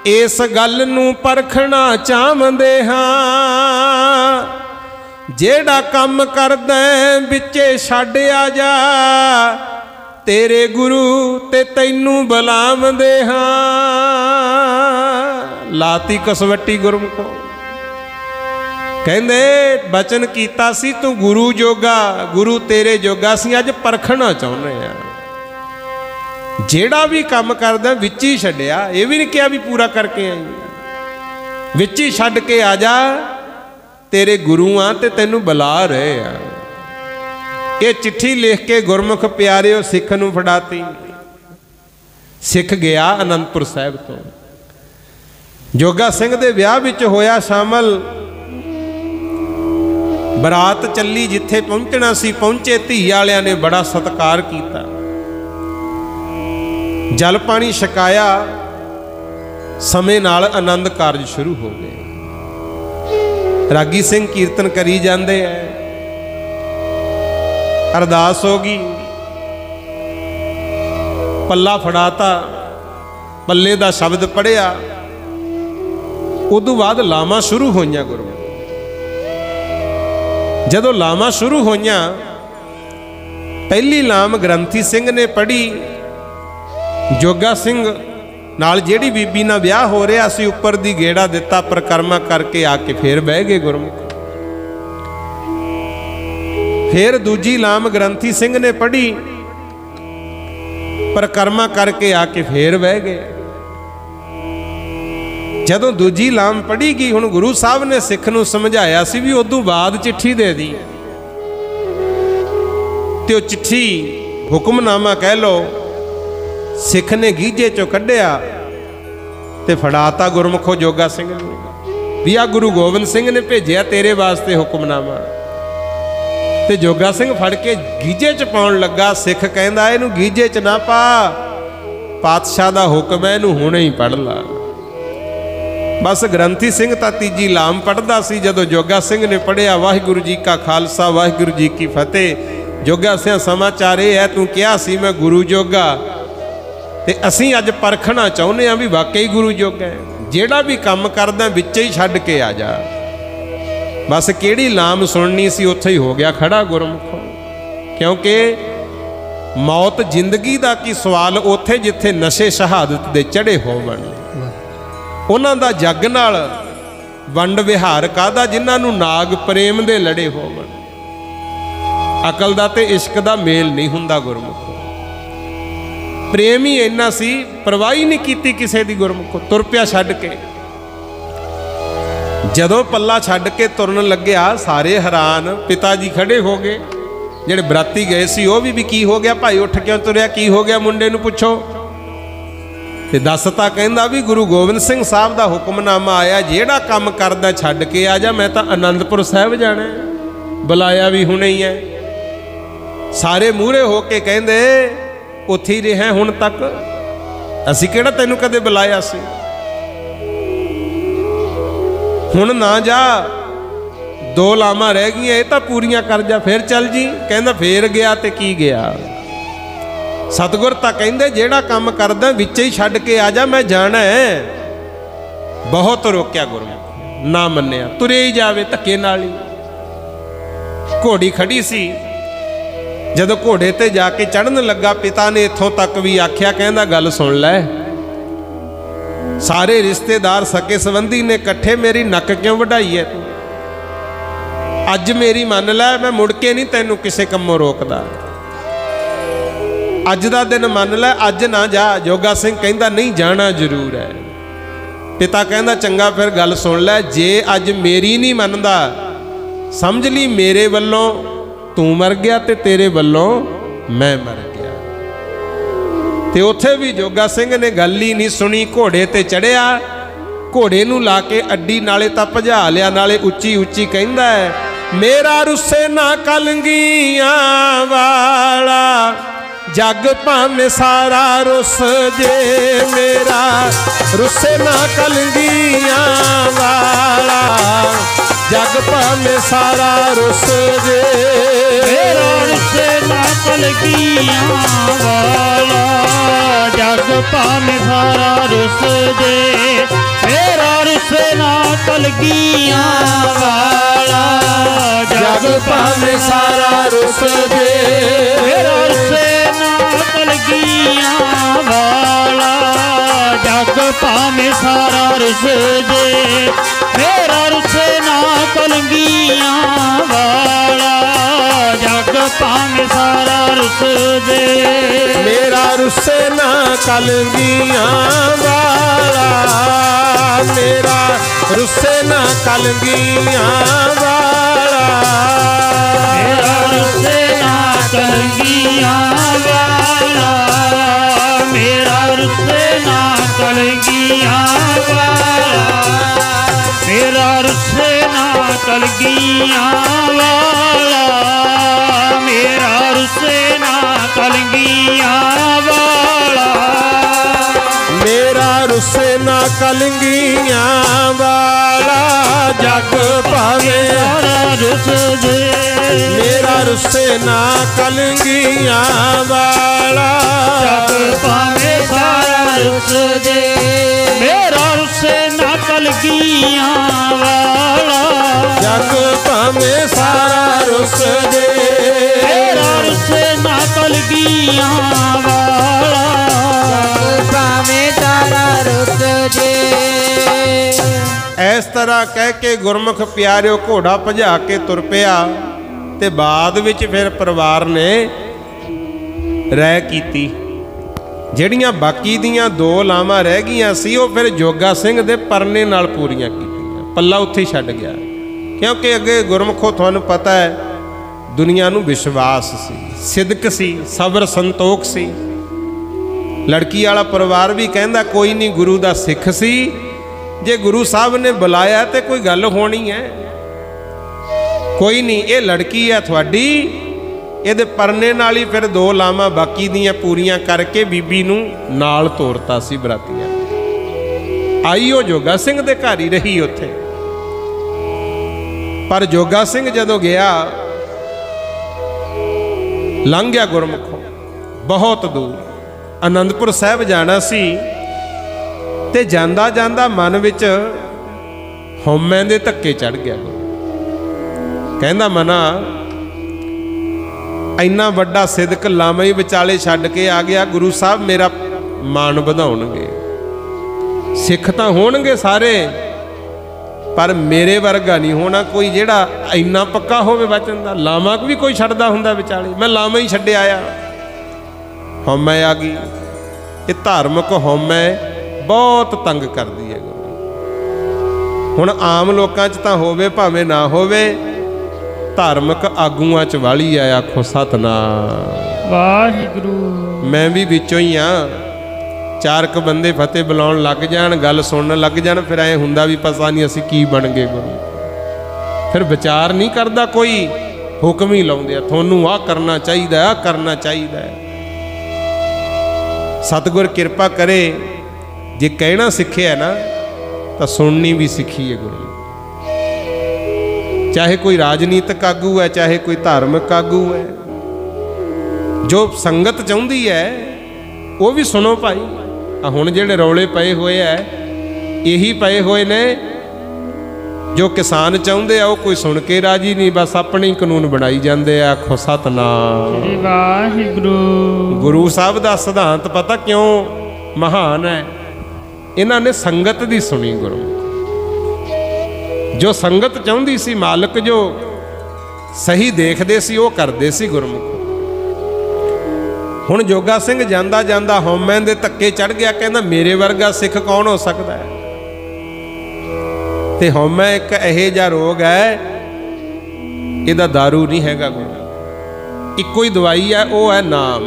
इस गल नूं परखना चाहंदे हां, जेड़ा कम करदा बिचे छड्ड आ जा। तेरे गुरु ते तैनू बुलावंदे हां। लाती कसवट्टी गुरमुखो, कहंदे बचन कीता सी तू गुरु जोगा, गुरु तेरे जोगा। सी अज परखना चाहुंदे आ, जेड़ा भी काम करदा विच ही छड्डिया। ये भी नहीं कहा भी पूरा करके आई, विच ही छड्ड के आ जा। तेरे गुरु आ ते तैनू बुला रहे आ। ये चिट्ठी लिख के गुरमुख प्यारे सिख नूं फड़ाती। सिख गया आनंदपुर साहिब तो, जोगा सिंह दे विआह विच होया शामिल। बरात चली, जिथे पहुंचना सी पहुंचे। धी वालियां ने बड़ा सत्कार किया, जल पानी छकाया। समय नाल आनंद कारज शुरू हो गए। रागी सिंह कीर्तन करी जाते हैं, अरदास हो गई, पल्ला फड़ाता, पल्ले का शब्द पढ़िया। उदों बाद लावां शुरू होईयां। गुरु जदों लावां शुरू होईयां, पहली लाम ग्रंथी सिंह ने पढ़ी। जोगा सिंह नाल जेड़ी बीबी नाल विआह हो रहा सी, उपर दी गेड़ा दिता, परिक्रमा करके आके फिर बह गए गुरमुख। फिर दूजी लाम ग्रंथी सिंह ने पढ़ी, परिक्रमा करके आके फिर बह गए। जदों दूजी लाम पढ़ी गई, हुण गुरु साहब ने सिख नूं समझाया सी भी उदों बाद चिट्ठी दे दी। ते ओह चिट्ठी हुक्मनामा कह लो, सिख ने गीजे चों कढ़िया ते फड़ाता गुरमुखो जोगा सिंह नूं भी आ गुरु गोबिंद सिंह ने भेजिया तेरे वास्ते हुक्मनामा। ते जोगा सिंह फड़ के गीजे च पाउण लगा। सिख कहंदा इहनूं गीजे च ना पा, पातशाह दा हुक्म है, इहनूं हुणे ही पढ़ ला। बस ग्रंथी सिंह तां तीजी लाम पढ़दा सी। जदों जोगा सिंह ने पढ़िया वाहिगुरू जी का खालसा वाहिगुरू जी की फतेह, जोगा सिंह समाचार ये है तू कहा सी मैं गुरु जोगा, ते असीं अज परखना चाहुंदे आ भी वाकई गुरु जोगा है। जेड़ा भी काम करदा विचे ही छड्ड के आ जा। बस केड़ी लाम सुननी सी उत्थे ही हो गया खड़ा गुरमुखो। क्योंकि मौत जिंदगी दा की सवाल उत्थे जिथे नशे शहादत दे चढ़े होवन, उन्हां दा जग नाल वंड विहार कादा जिन्होंने नाग प्रेम दे लड़े होवन। अकल दा ते इश्क दा मेल नहीं हुंदा गुरमुखो। प्रेम ही इन्ना सी, परवाह ही नहीं कीती किसे दी गुरमुखो। तुर पिया छड्ड के, जदों पल्ला छड्ड के तुरन लग्या सारे हैरान। पिता जी खड़े हो गए, ਜਿਹੜੇ ਬਰਾਤੀ गए सी वो भी की हो गया भाई, उठ क्यों तुरया, की हो गया मुंडे नूं पुछो। ते दसता कहंदा भी गुरु गोबिंद सिंह साहब दा हुक्मनामा आया, जेड़ा काम करदा छड्ड के आ जा, मैं तां आनंदपुर साहिब जाना, बुलाया भी हुणे ही है। सारे मूहरे हो के कहंदे उत्थे ही रहे हुण तक, असीं किहड़ा तैनूं कदे बुलाया सी, हुण ना जा, दो लामा रह गई, ये तो पूरियां कर जा, फिर चल जी। कहंदा फिर गया ते की गया। सतगुर तां कहंदे जेड़ा काम करदा विच ही छड्ड के आ जा, मैं जाना है। बहुत रोकिया गुरमुख, ना मन्निया, तुरे ही जावे धक्के नाल ही। घोड़ी खड़ी सी, जदों घोड़े ते जाके चढ़न लगा, पिता ने इत्थों तक भी आख्या, कहंदा गल सुन लै, सारे रिश्तेदार सके संबंधी ने इकट्ठे मेरी नक क्यों वढाई है तू? अज मेरी मन लै, मैं मुड़ के नहीं तैनू किसे कम्मों रोकदा। अज दा दिन मन लै, अज ना जा। जोगा सिंह कहंदा नहीं जाना जरूर है। पिता कहंदा चंगा फिर गल सुन लै, जे अज मेरी नहीं मनदा समझ ली मेरे वल्लों तू मर गया ते तेरे वल्लों मैं मर गया। ते उत्थे भी जोगा सिंह ने गल ही नहीं सुनी, घोड़े ते चढ़िया, घोड़े नूं ला के अड्डी नाले तां भजा लिया, नाले उच्ची उच्ची कहंदा है, मेरा रुस्से ना कलंगियां वाला, जग भावें सारा रुस जे, मेरा रुस्से ना कलंगियां वाला, जग भावें सारा रुस जे, मेरा रुस्से ना कलंगियां वाला, जग भावें सारा रुस जे, मेरा रुस्से ना कलंगियां वाला, जग भावें सारा रुस जे, मेरा रुस्से ना कलंगियां वाला, जग भावें सारा रुस जे, मेरा रुस्से ना कलंगियां वाला, जग भावें सारा रुस जे, मेरा रुस्से ना कलंगियां वाला, मेरा रुस्से ना कलंगियां वाला, मेरा रुस्से ना कलंगियां वाला, मेरा रुस्से ना कलंगियां वाला, मेरा रुस्से ना कलंगियां वाला, मेरा रुस्से ना कलंगियां वाला, मेरा रुस्से ना कलंगियां वाला, जग भावें सारा रुस जे, मेरा रुस्से ना कलंगियां वाला, जग भावें सारा रुस जे, मेरा रुस्से ना कलंगियां वाला, जग भावें सारा रुस जे, मेरा रुस्से ना कलंगियां वाला, जग भावें सारा रुस जे। इस तरह कह के गुरमुख प्यारिओ घोड़ा भजा के तुर पिया। ते बाद विच फिर परिवार ने राय कीती, ਜਿਹੜੀਆਂ बाकी दियां दो लावां रह गईयां सी ਉਹ फिर जोगा सिंह दे परने नाल पूरीਆਂ कीतीਆਂ, पल्ला उत्थे छड्ड गया। क्योंकि अगे गुरमुखो तुहानूं पता है दुनिया नूं विश्वास सी, सिदक सी, सबर संतोख सी। लड़की वाला परिवार भी कहंदा कोई नहीं गुरु दा सिख सी, जे गुरु साहब ने बुलाया तो कोई गल होनी है, कोई नहीं ये लड़की है थोड़ी, ये परने नाल ही फिर दो लावां बाकी दियां पूरियां करके बीबी नूं नाल तोरता सी बरातियां। आई वो जोगा सिंह दे घर ही रही उत्थे। पर जोगा सिंह जदों गया लंघ गया गुरमुखों बहुत दूर, आनंदपुर साहिब जाना सी ते जांदा जांदा मन विच हौमे दे धक्के चढ़ गया। कहंदा मना इन्ना वड्डा सिदक लामा ही विचाले छड्ड के आ गया, गुरु साहब मेरा मान वधाउणगे, सिख तां होणगे सारे पर मेरे वर्गा नहीं होना कोई जिहड़ा इन्ना पक्का होवे वचन दा। लामा भी कोई छड्डदा हुंदा विचाले, मैं लामा ही छड्डे आया। हौमै आ गई। ये धार्मिक हौमै बहुत तंग करदी है। हुण आम लोकां च तां होवे भावें ना होवे, धार्मिक आगूआं च वाली आ। आखो सतनाम वाहिगुरू। मैं भी विचों ही हाँ। चार क बंदे फतेह बुलाउण लग जाण, गल सुनन लग जाण, फिर ऐ हुंदा भी पता नहीं असीं की बन गए गुरु। फिर विचार नहीं करदा कोई, हुक्म ही लाउंदे आ तुहानूं आ करना चाहिदा, आ करना चाहिदा। सतगुर किरपा करे जे कहना सिक्खिआ ना तां सुननी भी सिक्खी है गुरु। चाहे कोई राजनीतिक आगू है, चाहे कोई धार्मिक आगू है, जो संगत चाहुंदी है वो भी सुनो भाई। हुण जिहड़े रौले पए होए है यही पए होए ने, जो किसान चाहुंदे आ कोई सुन के राजी नहीं, बस अपने ही कानून बनाई जाते। आखो सतनाम वाहिगुरू। गुरु साहब का सिद्धांत पता क्यों महान है? इन्हां ने संगत दी सुनी गुरु। जो संगत चाहुंदी सी, मालिक जो सही देखदे सी, वो करदे सी गुरमुख। हुण जोगा सिंह जांदा जांदा हौमै दे धक्के चढ़ गया, कहंदा मेरे वर्गा सिख कौन हो सकता है? ते हौमै एक इहो जिहा रोग है, इहदा दारू नहीं हैगा गुरु, इक्को ही दवाई है, वो है नाम।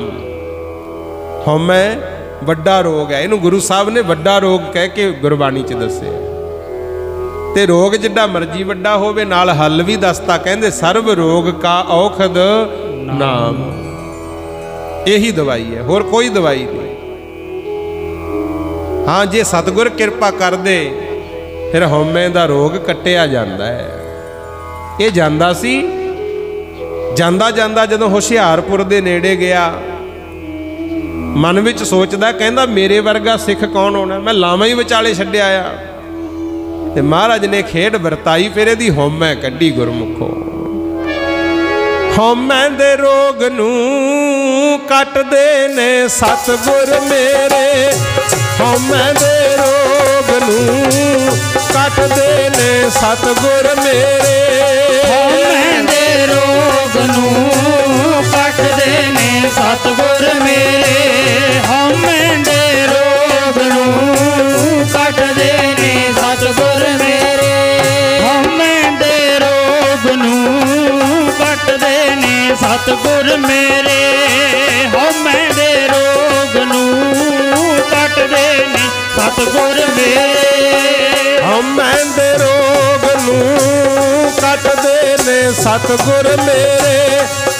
हौमै वड्डा रोग है, इहनूं गुरु साहब ने वड्डा रोग कह के गुरबाणी च दस्सिआ। ते रोग जिड्डा मर्जी वड्डा होवे, नाल हल भी दसता, कहंदे सर्व रोग का औखद नाम। यही दवाई है, होर कोई दवाई नहीं। हाँ जे सतगुर किरपा कर दे फिर हौमे दा रोग कट्टिया जाता है। ये जांदा सी, जांदा जांदा जदों हुशियारपुर दे नेड़े गया, मन विच सोचदा, कहंदा मेरे वर्गा सिख कौन होना, मैं लामा ही विचाले छड्डिया आया। ते महाराज ने खेड वरताई, फिर इहदी हौमै कड्ढी गुरमुखो। हौमै दे रोग नूं कटदे ने सतगुर मेरे, हौमै दे रोग नूं कटदे ने सतगुर मेरे। हौमै दे रोग नूं कटदे ने सतगुर मेरे। हौमै दे रोग नूं कटदे ने सतगुर मेरे। हौमै दे रोग नूं कटदे ने सतगुर मेरे। हौमै दे रोग नूं कटदे ने सतगुर मेरे। हौमै दे रोग नूं कटदे ने सतगुर मेरे।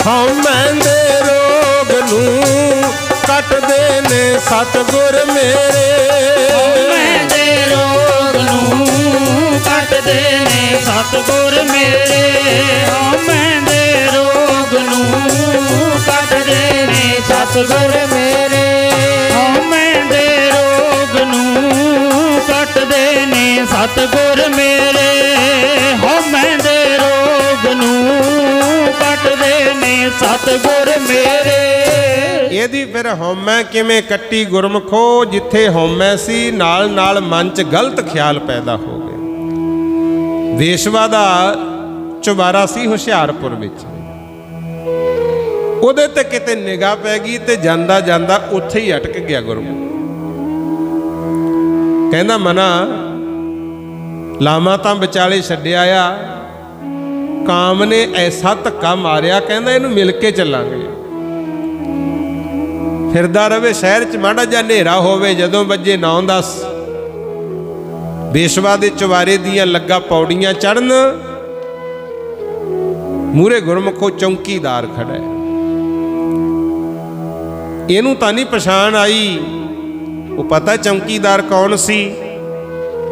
हौमै दे रोग नूं कटदे ने सतगुर मेरे। हौमै दे रोग नूं कटदे ने सतगुर मेरे। हौमै दे रोग नूं कटदे ने सतगुर मेरे। हौमै दे रोग नूं कटदे ने सतगुर मेरे। हौमै दे रोग नूं कटदे ने सतगुर मेरे। ਇਹਦੀ ਫਿਰ ਹਉਮੈ ਕਿਵੇਂ ਕੱਟੀ ਗੁਰਮਖੋ? ਜਿੱਥੇ ਹਉਮੈ ਸੀ ਨਾਲ ਨਾਲ ਮਨ 'ਚ ਗਲਤ ਖਿਆਲ ਪੈਦਾ ਹੋ ਗਏ। ਵੇਸ਼ਵਾ ਦਾ ਚੁਬਾਰਾ ਸੀ ਹੁਸ਼ਿਆਰਪੁਰ ਵਿੱਚ, ਉਹਦੇ ਤੇ ਕਿਤੇ ਨਿਗਾਹ ਪੈ ਗਈ ਤੇ ਜਾਂਦਾ ਜਾਂਦਾ ਉੱਥੇ ਹੀ ਅਟਕ ਗਿਆ ਗੁਰਮੁਖ। ਕਹਿੰਦਾ ਮਨਾ ਲਾਮਾ ਤਾਂ ਵਿਚਾਲੇ ਛੱਡਿਆ ਆ, ਕਾਮ ਨੇ ਐਸਾ ਧੱਕਾ ਮਾਰਿਆ, ਕਹਿੰਦਾ ਇਹਨੂੰ ਮਿਲ ਕੇ ਚੱਲਾਂਗੇ। ਫਿਰਦਾ ਰਵੇ ਸ਼ਹਿਰ 'ਚ, ਮਾੜਾ ਜਿਹਾ ਹਨੇਰਾ ਹੋਵੇ, ਜਦੋਂ ਵੱਜੇ 9-10 ਬੇਸ਼ਵਾ ਦੇ ਚੁਬਾਰੇ ਦੀਆਂ ਲੱਗਾ ਪੌੜੀਆਂ ਚੜ੍ਹਨ, ਮੂਹਰੇ ਗੁਰਮੁਖੋ ਚੌਂਕੀਦਾਰ ਖੜਾ ਹੈ। ਇਹਨੂੰ ਤਾਂ ਨਹੀਂ ਪਛਾਣ ਆਈ, ਉਹ ਪਤਾ ਚੌਂਕੀਦਾਰ ਕੌਣ ਸੀ।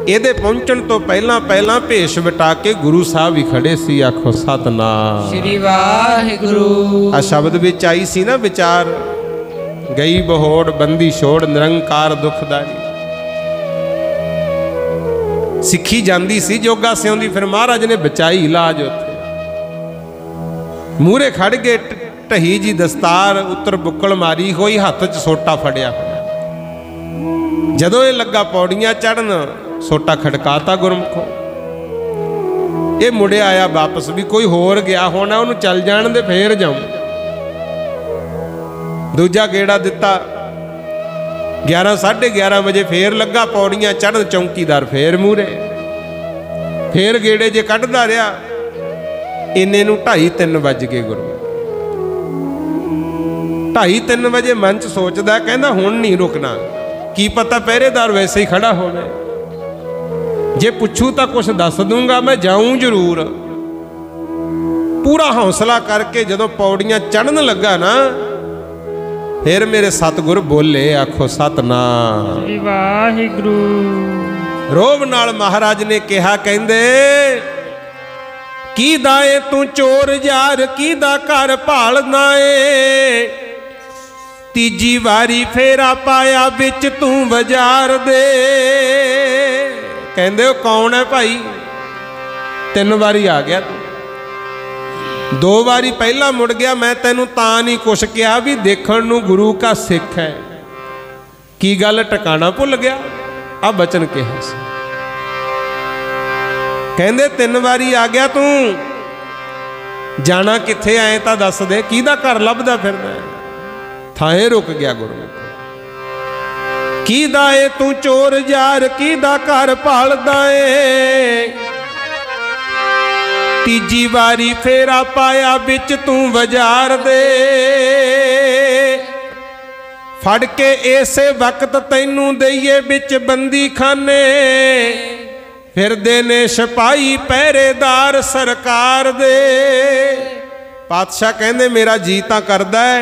ਇਹਦੇ ਪਹੁੰਚਣ ਤੋਂ ਪਹਿਲਾਂ ਪਹਿਲਾਂ ਭੇਸ਼ ਵਟਾ ਕੇ ਗੁਰੂ ਸਾਹਿਬ ਵੀ ਖੜੇ ਸੀ। ਆਖੋ ਸਤਨਾਮ ਸ੍ਰੀ ਵਾਹਿਗੁਰੂ। ਆ ਸ਼ਬਦ ਵਿੱਚ ਆਈ ਸੀ ਨਾ ਵਿਚਾਰ, ਗਈ ਬਹੋੜ ਬੰਦੀ ਛੋੜ ਨਿਰੰਕਾਰ ਦੁਖਦਾਰੀ। ਸਿੱਖੀ ਜਾਂਦੀ ਸੀ ਜੋਗਾ ਸਿਉਂ ਦੀ, ਫਿਰ ਮਹਾਰਾਜ ਨੇ ਬਚਾਈ ਇਲਾਜ ਉੱਥੇ। ਮੂਹਰੇ ਖੜ ਗਏ, ਢਹੀ ਜੀ ਦਸਤਾਰ ਉੱਤਰ ਬੁੱਕਲ ਮਾਰੀ ਹੋਈ, ਹੱਥ 'ਚ ਸੋਟਾ ਫੜਿਆ ਹੋਇਆ। ਜਦੋਂ ਇਹ ਲੱਗਾ ਪੌੜੀਆਂ ਚੜ੍ਹਨ, ਸੋਟਾ ਖੜਕਾਤਾ ਗੁਰਮੁਖੋ। ये मुड़िया आया वापस भी कोई होर गया होना, उन्होंने चल जान दे फिर जाऊं। दूजा गेड़ा दिता 11 साढ़े 11 बजे फिर लगा पौड़ियां चढ़न, चौकीदार फिर मूहरे, फिर गेड़े जे कढ़दा रहा। इन्ने नूं 2:30-3 बज गए गुरु। 2:30-3 बजे मन च सोचदा, कहंदा हुण नहीं रुकना, की पता पहरेदार वैसे ही खड़ा होवे, जे पुछू तो कुछ दस दूंगा, मैं जाऊं जरूर। पूरा हौसला करके जदों पौड़ियां चढ़न लगा ना, फिर मेरे सतगुर बोले, आखो सतनाम वाहिगुरू। रोब नाल महाराज ने कहा, कहंदे की दाए तू चोर यार, की दा घर भालना ए, तीजी वारी फेरा पाया बिच तू बाजार दे। कहंदे ओ कौन है भाई, 3 वारी आ गया तू, 2 वारी पहला मुड़ गया, मैं तेनू तां नहीं कुछ कहा भी देखण नू गुरु का सिख है, की गल टिकाना भुल गया। आ बचन कहा सी। कहंदे 3 वारी आ गया तू, जाना किथे आए तां दस दे, किहदा घर लभदा फिरदा, थाहे रुक गया गुरु। की दाए तू चोर यार, की दा घर भालदा ए, तीजी वारी फेरा पाया बिच तू बाजार दे। फड़ के ऐसे वक्त तैनू दईए बिच बंदी खाने, फिरदे ने सिपाही पहरेदार सरकार दे। पातशाह कहंदे मेरा जी तां करदा है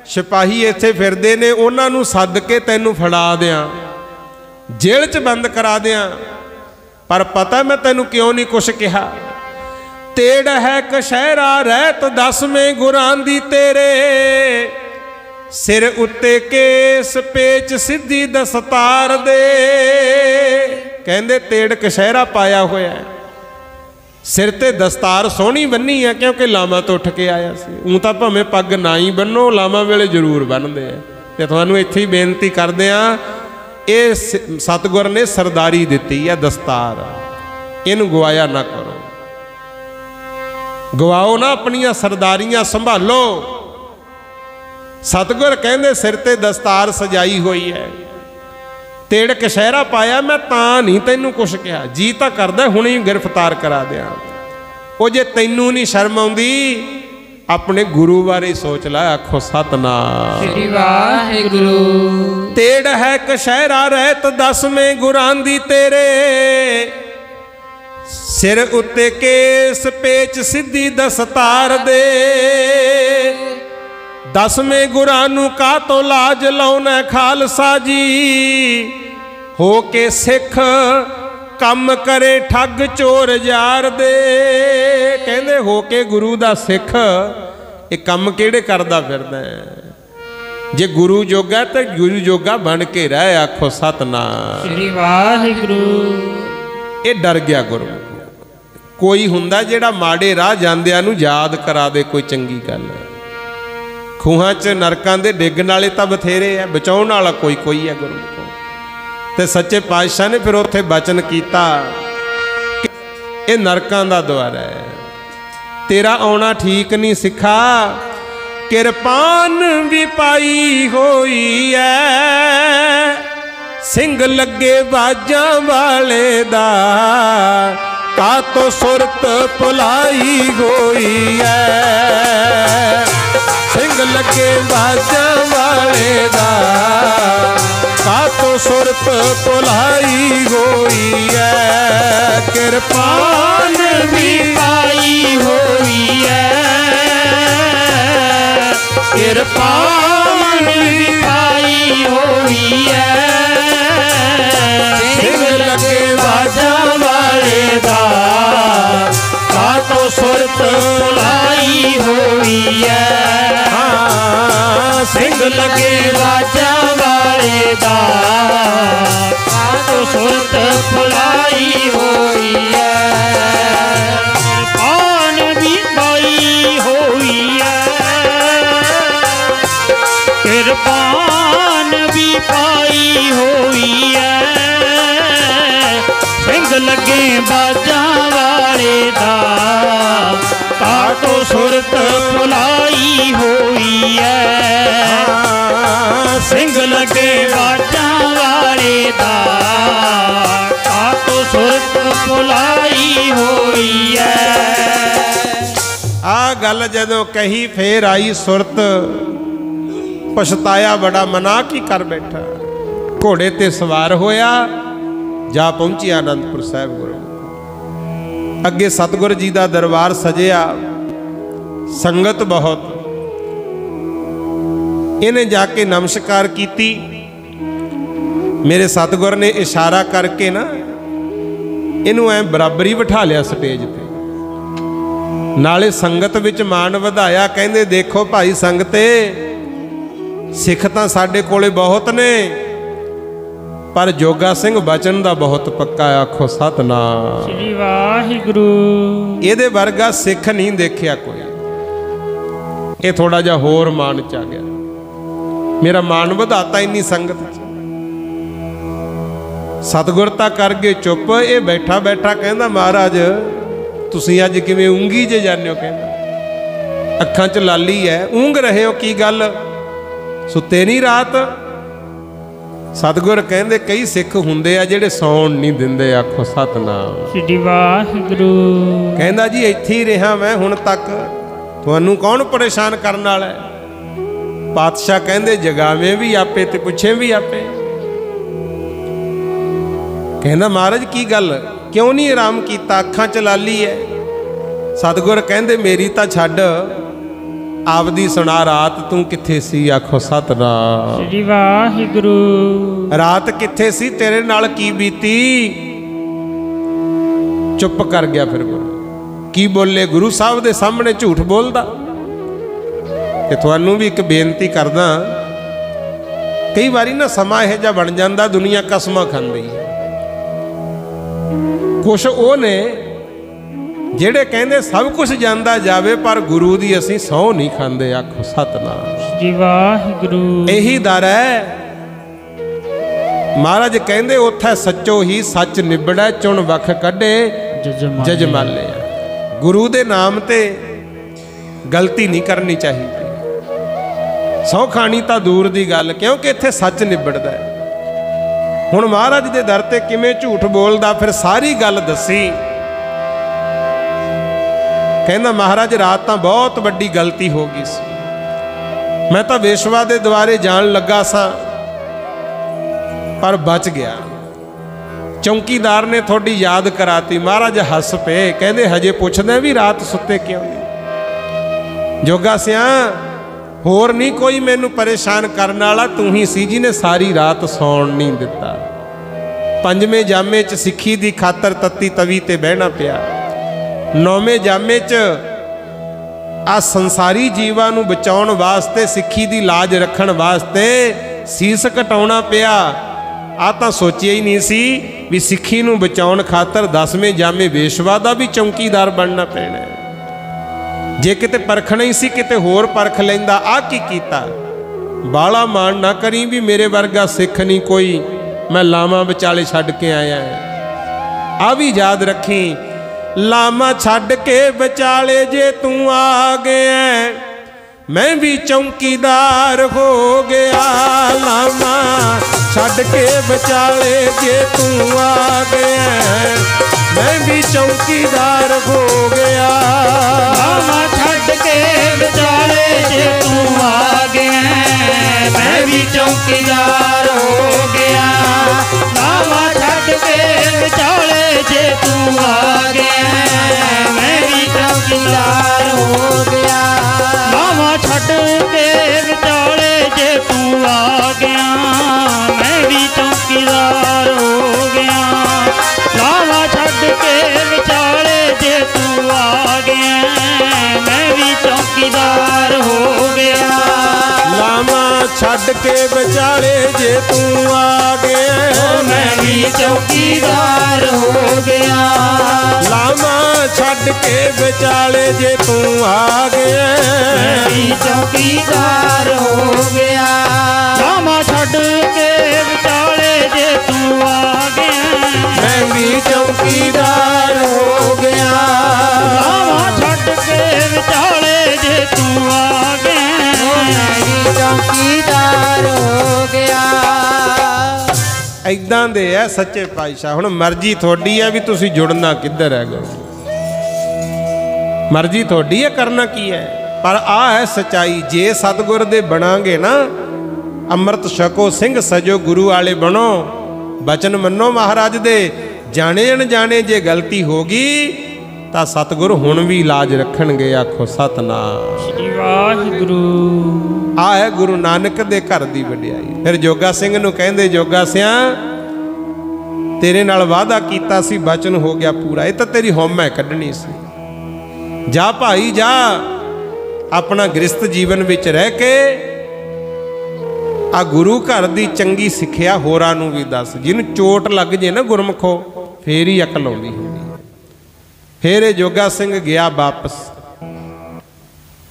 सिपाही इत्थे फिरदे ने, उन्हां नूं सद के तैनू फड़ा दियां, जेल च बंद करा दियां, पर पता मैं तैनू क्यों नहीं कुछ कहा। तेड़ है कशहरा रहत 10वें गुरां दी तेरे, सिर उत्ते केस पेच सिद्धी दस्तार दे। कहंदे तेड़ कशहरा पाया होया है, सिर ते दस्तार सोहनी बन्नी है, क्योंकि लामा तो उठ के आया सी। ऊँ तां भावें पग ना ही बन्नो, लामा वेले जरूर बन्नदे आ। ते तुहानूं इत्थे ही बेनती करदे आ, ये सतगुर ने सरदारी दित्ती है दस्तार, इनू गवाया ना करो, गवाओ ना, अपनियां सरदारियां संभालो। सतगुर कहंदे सिर ते दस्तार सजाई हुई है, तेड़ कशहरा पाया, मैं तां नहीं तैनू कुछ कहा, जी तां करदा हुणे ही गिरफ्तार करा दियां। ओ जे तैनू नहीं शर्म आउंदी, अपने गुरु बारे सोच ला, आखो सतनाम श्री वाहिगुरू। तेड़ है कशहरा रहत 10वें गुरां दी तेरे, सिर उत्ते केस पेच सिद्धी दस्तार दे। 10वें गुरां नूं का तो लाज लाउना खालसा जी, हो के सिख कम करे ठग चोर यार दे। कहंदे हो के गुरु दा सिख ये कम केड़े करदा फिरदा है, जे गुरु जोगा तो गुरु जोगा बन के रह, आखो सतनाम श्री वाहिगुरू। ये डर गया गुरु। कोई हुंदा जेड़ा माड़े राह जांदियां नूं याद करा दे कोई चंगी गल। खूहां च नरकां दे डिगण वाले तां बथेरे है, बचाउण वाला कोई कोई है गुरु को। ते सच्चे पातशाह ने फिर उत्थे बचन कीता, ये नरकां दा द्वार है, तेरा आउणा ठीक नहीं सिखा। किरपान भी पाई होई है, सिंह लगे बाजां वाले दा, का तो सुरत भुलाई होई है। सिंह लगे बाजां वाले दा, का तो सुरत भुलाई होई है। किरपान भी पाई होई है, किरपान भी पाई होई है। सिंह लगे बाजां वाले दा, का तो सुरत भुलाई होई है। हाँ, सिंह लगे बाजां वाले दा, का तो सुरत भुलाई होई है। आन भी पाई होई है, किरपान भी पाई होई है। सिंह लगे बाजां वाले दा, कातो सुरत भुलाई होई है। सिंग लगे बाजा वाले दा कातो सुरत भुलाई होई है। आ गल जदों कही फेर आई सुरत, पछताया बड़ा, मना की कर बैठा। घोड़े ते सवार होया, जा पहुंची आनंदपुर साहिब गुरु। अगे सतगुर जी का दरबार सजिया, संगत बहुत। इन्हें जाके नमस्कार की। मेरे सतगुर ने इशारा करके ना इनू ऐ बराबरी बिठा लिया स्टेज पे, नाले संगत विच मान वधाया। कहंदे देखो भाई संगते, सिख तां साडे कोले बहुत ने, पर जोगा सिंह बचन दा बहुत पक्का। आखो सतनाम श्री वाहिगुरु। इहदे वर्गा सिख नहीं देखिया कोई। ये थोड़ा जा होर मान च आ गया, मेरा मान वधाता इन्नी संगत च। सतगुरता कर गए चुप। ये बैठा बैठा कहंदा महाराज तुसीं अज किवें ऊंगी जे जाने हो? कहंदा अखां च लाली है, ऊंग रहे हो की गल, सुते नहीं रात? सतगुर कहंदे कई सिख हुंदे आ जिहड़े सौण नहीं दिंदे। आखो सतनाम श्री वाहिगुरु। कहंदा जी इत्थे ही रहा मैं हुण तक, तुहानूं कौन परेशान करन वाला है? पातशाह कहंदे जगावें भी आपे ते पुछे भी आपे। कहंदा महाराज की गल, क्यों नहीं आराम कीता? अखां च लाली है। सतगुर कहंदे मेरी तां छड्ड, आपदी सुना रात तू किथे सी? आखो सतनाम श्री वाहिगुरु। रात किथे सी, तेरे नाल की बीती? चुप कर गया। फिर गुरु की बोले? गुरु साहब दे सामने झूठ बोलदा। ते तुहानूं भी एक बेनती करदा, कई बारी ना समा इहो जिहा बन जांदा दुनिया कसमां खांदी है। कुछ वो ने ਜਿਹੜੇ ਕਹਿੰਦੇ ਸਭ ਕੁਝ ਜਾਂਦਾ ਜਾਵੇ ਪਰ ਗੁਰੂ ਦੀ ਅਸੀਂ ਸਹੁੰ ਨਹੀਂ ਖਾਂਦੇ। ਆਖੋ ਸਤਨਾਮ ਜੀ ਵਾਹਿਗੁਰੂ। ਇਹੀ ਦਰ ਹੈ। ਮਹਾਰਾਜ ਕਹਿੰਦੇ ਉੱਥੇ ਸੱਚੋ ਹੀ ਸੱਚ ਨਿਬੜੈ, ਚੁਣ ਵਖ ਕੱਢੇ ਜਜਮਾਲੇ। ਗੁਰੂ ਦੇ ਨਾਮ ਤੇ ਗਲਤੀ ਨਹੀਂ ਕਰਨੀ ਚਾਹੀਦੀ। ਸਹੁੰ ਖਾਣੀ ਤਾਂ ਦੂਰ ਦੀ ਗੱਲ, ਕਿਉਂਕਿ ਇੱਥੇ ਸੱਚ ਨਿਬੜਦਾ ਹੈ। ਹੁਣ ਮਹਾਰਾਜ ਦੇ ਦਰ ਤੇ ਕਿਵੇਂ ਝੂਠ ਬੋਲਦਾ, ਫਿਰ ਸਾਰੀ ਗੱਲ ਦੱਸੀ। कहना महाराज रात तो बहुत बड़ी गलती हो गई सी, मैं तो वेशवा दे द्वारे जान लगा सा पर बच गया। चौकीदार ने थोड़ी याद कराती। महाराज हस पे, कहते हजे पूछदे भी रात सुते क्यों नहीं? जोगा सिया होर नहीं कोई मैनू परेशान करने वाला, तू ही सी जी ने सारी रात सौण नहीं दिता। पंजवें जामे च सिक्खी दी खातर तत्ती तवी ते बहना पिया। नौवें जामे च आ संसारी जीवां नूं बचाउण वास्ते, सिक्खी दी लाज रखण वास्ते सीस कटाउणा पिया। आ तां सोचिया ही नहीं सी भी सिक्खी नूं बचाउण खातर 10वें जामे वेशवा दा भी चौकीदार बनना पैना। जे किते परखना ही सी, किते होर परख लैंदा। आ की कीता? बाला मान ना करी भी मेरे वर्गा सिख नहीं कोई, मैं लावां विचाले छड्ड के आया है। आ भी याद रखी, लामा छड्ड के विचाले जे तू आ गया, मैं भी चौकीदार हो गया। लामा छड्ड के विचाले जे तू आ गया, मैं भी चौकीदार हो गया। लामा छड्ड के विचाले जे तू आ गया, मैं भी चौकीदार हो गया। लामा छड्ड के विचाले जे तू आ गया, मैं भी चौकीदार हो गया। लामा छड्ड के विचाले जे तू आ गया, मैं भी चौकीदार हो गया। लामा छड्ड के विचाले जे तू आ गया, मैं भी चौकीदार हो गया। लामा छड्ड के विचाले जे तू आ गया, मैं भी चौकीदार हो गया। लामा छड्ड के विचाले जे तू आ गया, मैं भी चौकीदार हो गया। लामा छड्ड के विचाले जे तू आ गया, मैं भी चौकीदार हो गया। लामा छड्ड के ऐदां दे है सच्चे पातशाह। हुण मर्जी थोड़ी है भी तुसी जुड़ना किधर है गुरु, मर्जी थोड़ी है करना की है, पर आ है सच्चाई। जे सतगुर दे बनांगे ना, अमृत छको सिंह सजो गुरु वाले बनो, बचन मनो महाराज दे। जाने अनजाने जे गलती होगी तां सतगुर हुण भी लाज रखणगे। आखो सतनाम श्री वाहिगुरू। आ है गुरु नानक दे घर दी वडियाई। फिर जोगा सिंह नूं कहंदे, जोगा सिया तेरे नाल वादा कीता सी, बचन हो गया पूरा, ये तां तेरी हौम है कढणी सी। जा भाई जा, अपना गृहस्थ जीवन विच रह के आ गुरु घर दी चंगी सिੱਖਿਆ होरां नूं भी दस। जिन्हों चोट लग जे ना गुरमुखो, फेर ही अकल आउंदी हुंदी है। फिर ये जोगा सिंह गया वापस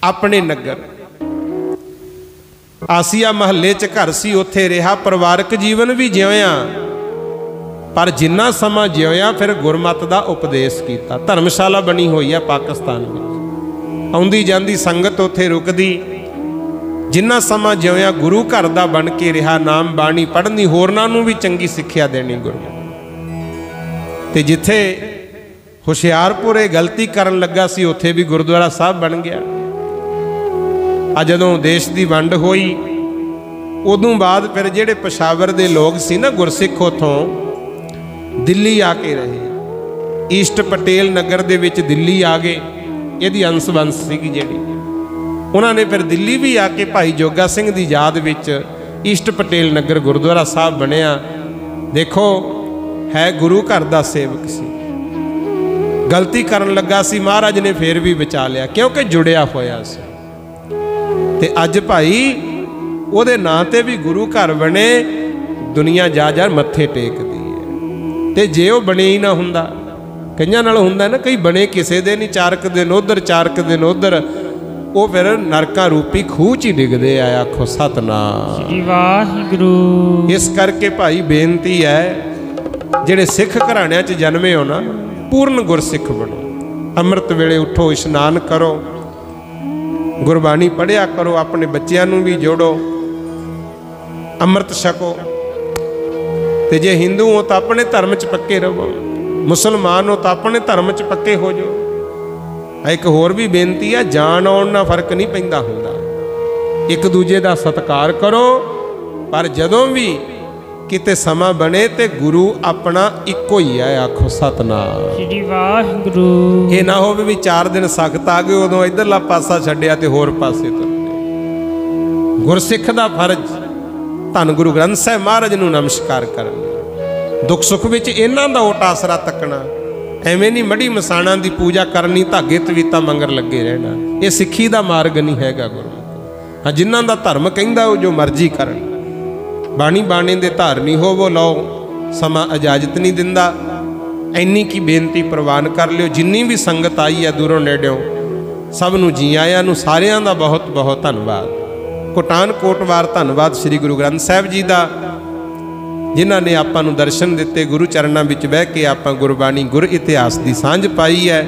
अपने नगर। आसिया महल्ले च घर सी, उत्थे रहा, परिवारक जीवन भी जिउया, पर जिन्ना समा जिउया फिर गुरमत का उपदेश किया। धर्मशाला बनी हुई है पाकिस्तान में, आउंदी जांदी संगत उत्थे रुकदी। जिन्ना समा जिउया गुरु घर का बन के रहा, नाम बाणी पढ़नी, होरनां नूं भी चंगी सिੱਖਿਆ देनी गुरु। ते जिथे हुशियारपुर गलती करन लगा सी, उत्थे भी गुरुद्वारा साहब बन गया। आ जदों देश की वंड होई, उदों बाद फिर जिहड़े पेशावर दे लोग सी ना गुरसिख, उत्थों दिल्ली आके रहे। ईस्ट पटेल नगर दे विच दिल्ली आ गए, इहदी अंश वंश सीगी जिहड़ी। उन्होंने फिर दिल्ली भी आके भाई जोगा सिंह की याद विच ईस्ट पटेल नगर गुरुद्वारा साहब बनिया। देखो है गुरु घर का सेवक सी, गलती करन लगा सी, महाराज ने फिर भी बचा लिया क्योंकि जुड़िया होया सी। ते अज भाई उहदे नां ते भी गुरु घर बने, दुनिया जा जा मत्थे टेकदी है। ते जे वो बने ही ना हुंदा, कईयां नाल हुंदा ना, कई बने किसे दे नहीं, चारक दिन उधर चारक दिन उधर, वो फिर नरका रूपी खूह च ही डिगदे आ। आखो सतनाम श्री वाहिगुरू। इस करके भाई बेनती है, जिहड़े सिख घराणियां च जन्मे हो ना, पूर्ण गुरसिख बनो। अमृत वेले उठो, इशनान करो, गुरबाणी पढ़िया करो, अपने बच्चों नूं भी जोड़ो, अमृत छको। ते जे हिंदू हो तो अपने धर्म च पक्के रहो, मुसलमान हो तो अपने धर्म च पक्के हो जाओ। एक होर भी बेनती है, जान आउण नाल फर्क नहीं पैंदा हुंदा, एक दूजे का सत्कार करो। पर जदों भी किते समा बने ते गुरु अपना इको ही है। आखो सतनाम श्री वाहिगुरू। ये ना हो भी 4 दिन सख्त आ गए, उदों इधरला पासा छड्डिया ते होर पासे तुर। गुरसिख दा फर्ज धन गुरु ग्रंथ साहिब महाराज नूं नमस्कार करना, दुख सुख विच इन्हां दा ओट आसरा तकना। एवें नहीं मड़ी मसाणा की पूजा करनी, धागे तवीता मंगर लगे रहना, ये सिੱਖੀ का मार्ग नहीं हैगा गुरु। हाँ, जिन्हां दा धर्म कहंदा वो जो मर्जी करन, बाणी बाणे दे धारनी होवो, लो समा इजाजत नहीं दिंदा। इन्नी की बेनती प्रवान कर लियो। जिन्नी भी संगत आई है दूरों नेड़ों, सब नूं जी आयां नूं, सारियां दा बहुत बहुत धन्नवाद। कोटान कोटवार धन्नवाद श्री गुरु ग्रंथ साहिब जी का, जिन्हां ने आपां नूं दर्शन दिते, गुरु चरणां विच बह के आपां गुरबाणी गुर इतिहास की सांझ पाई है।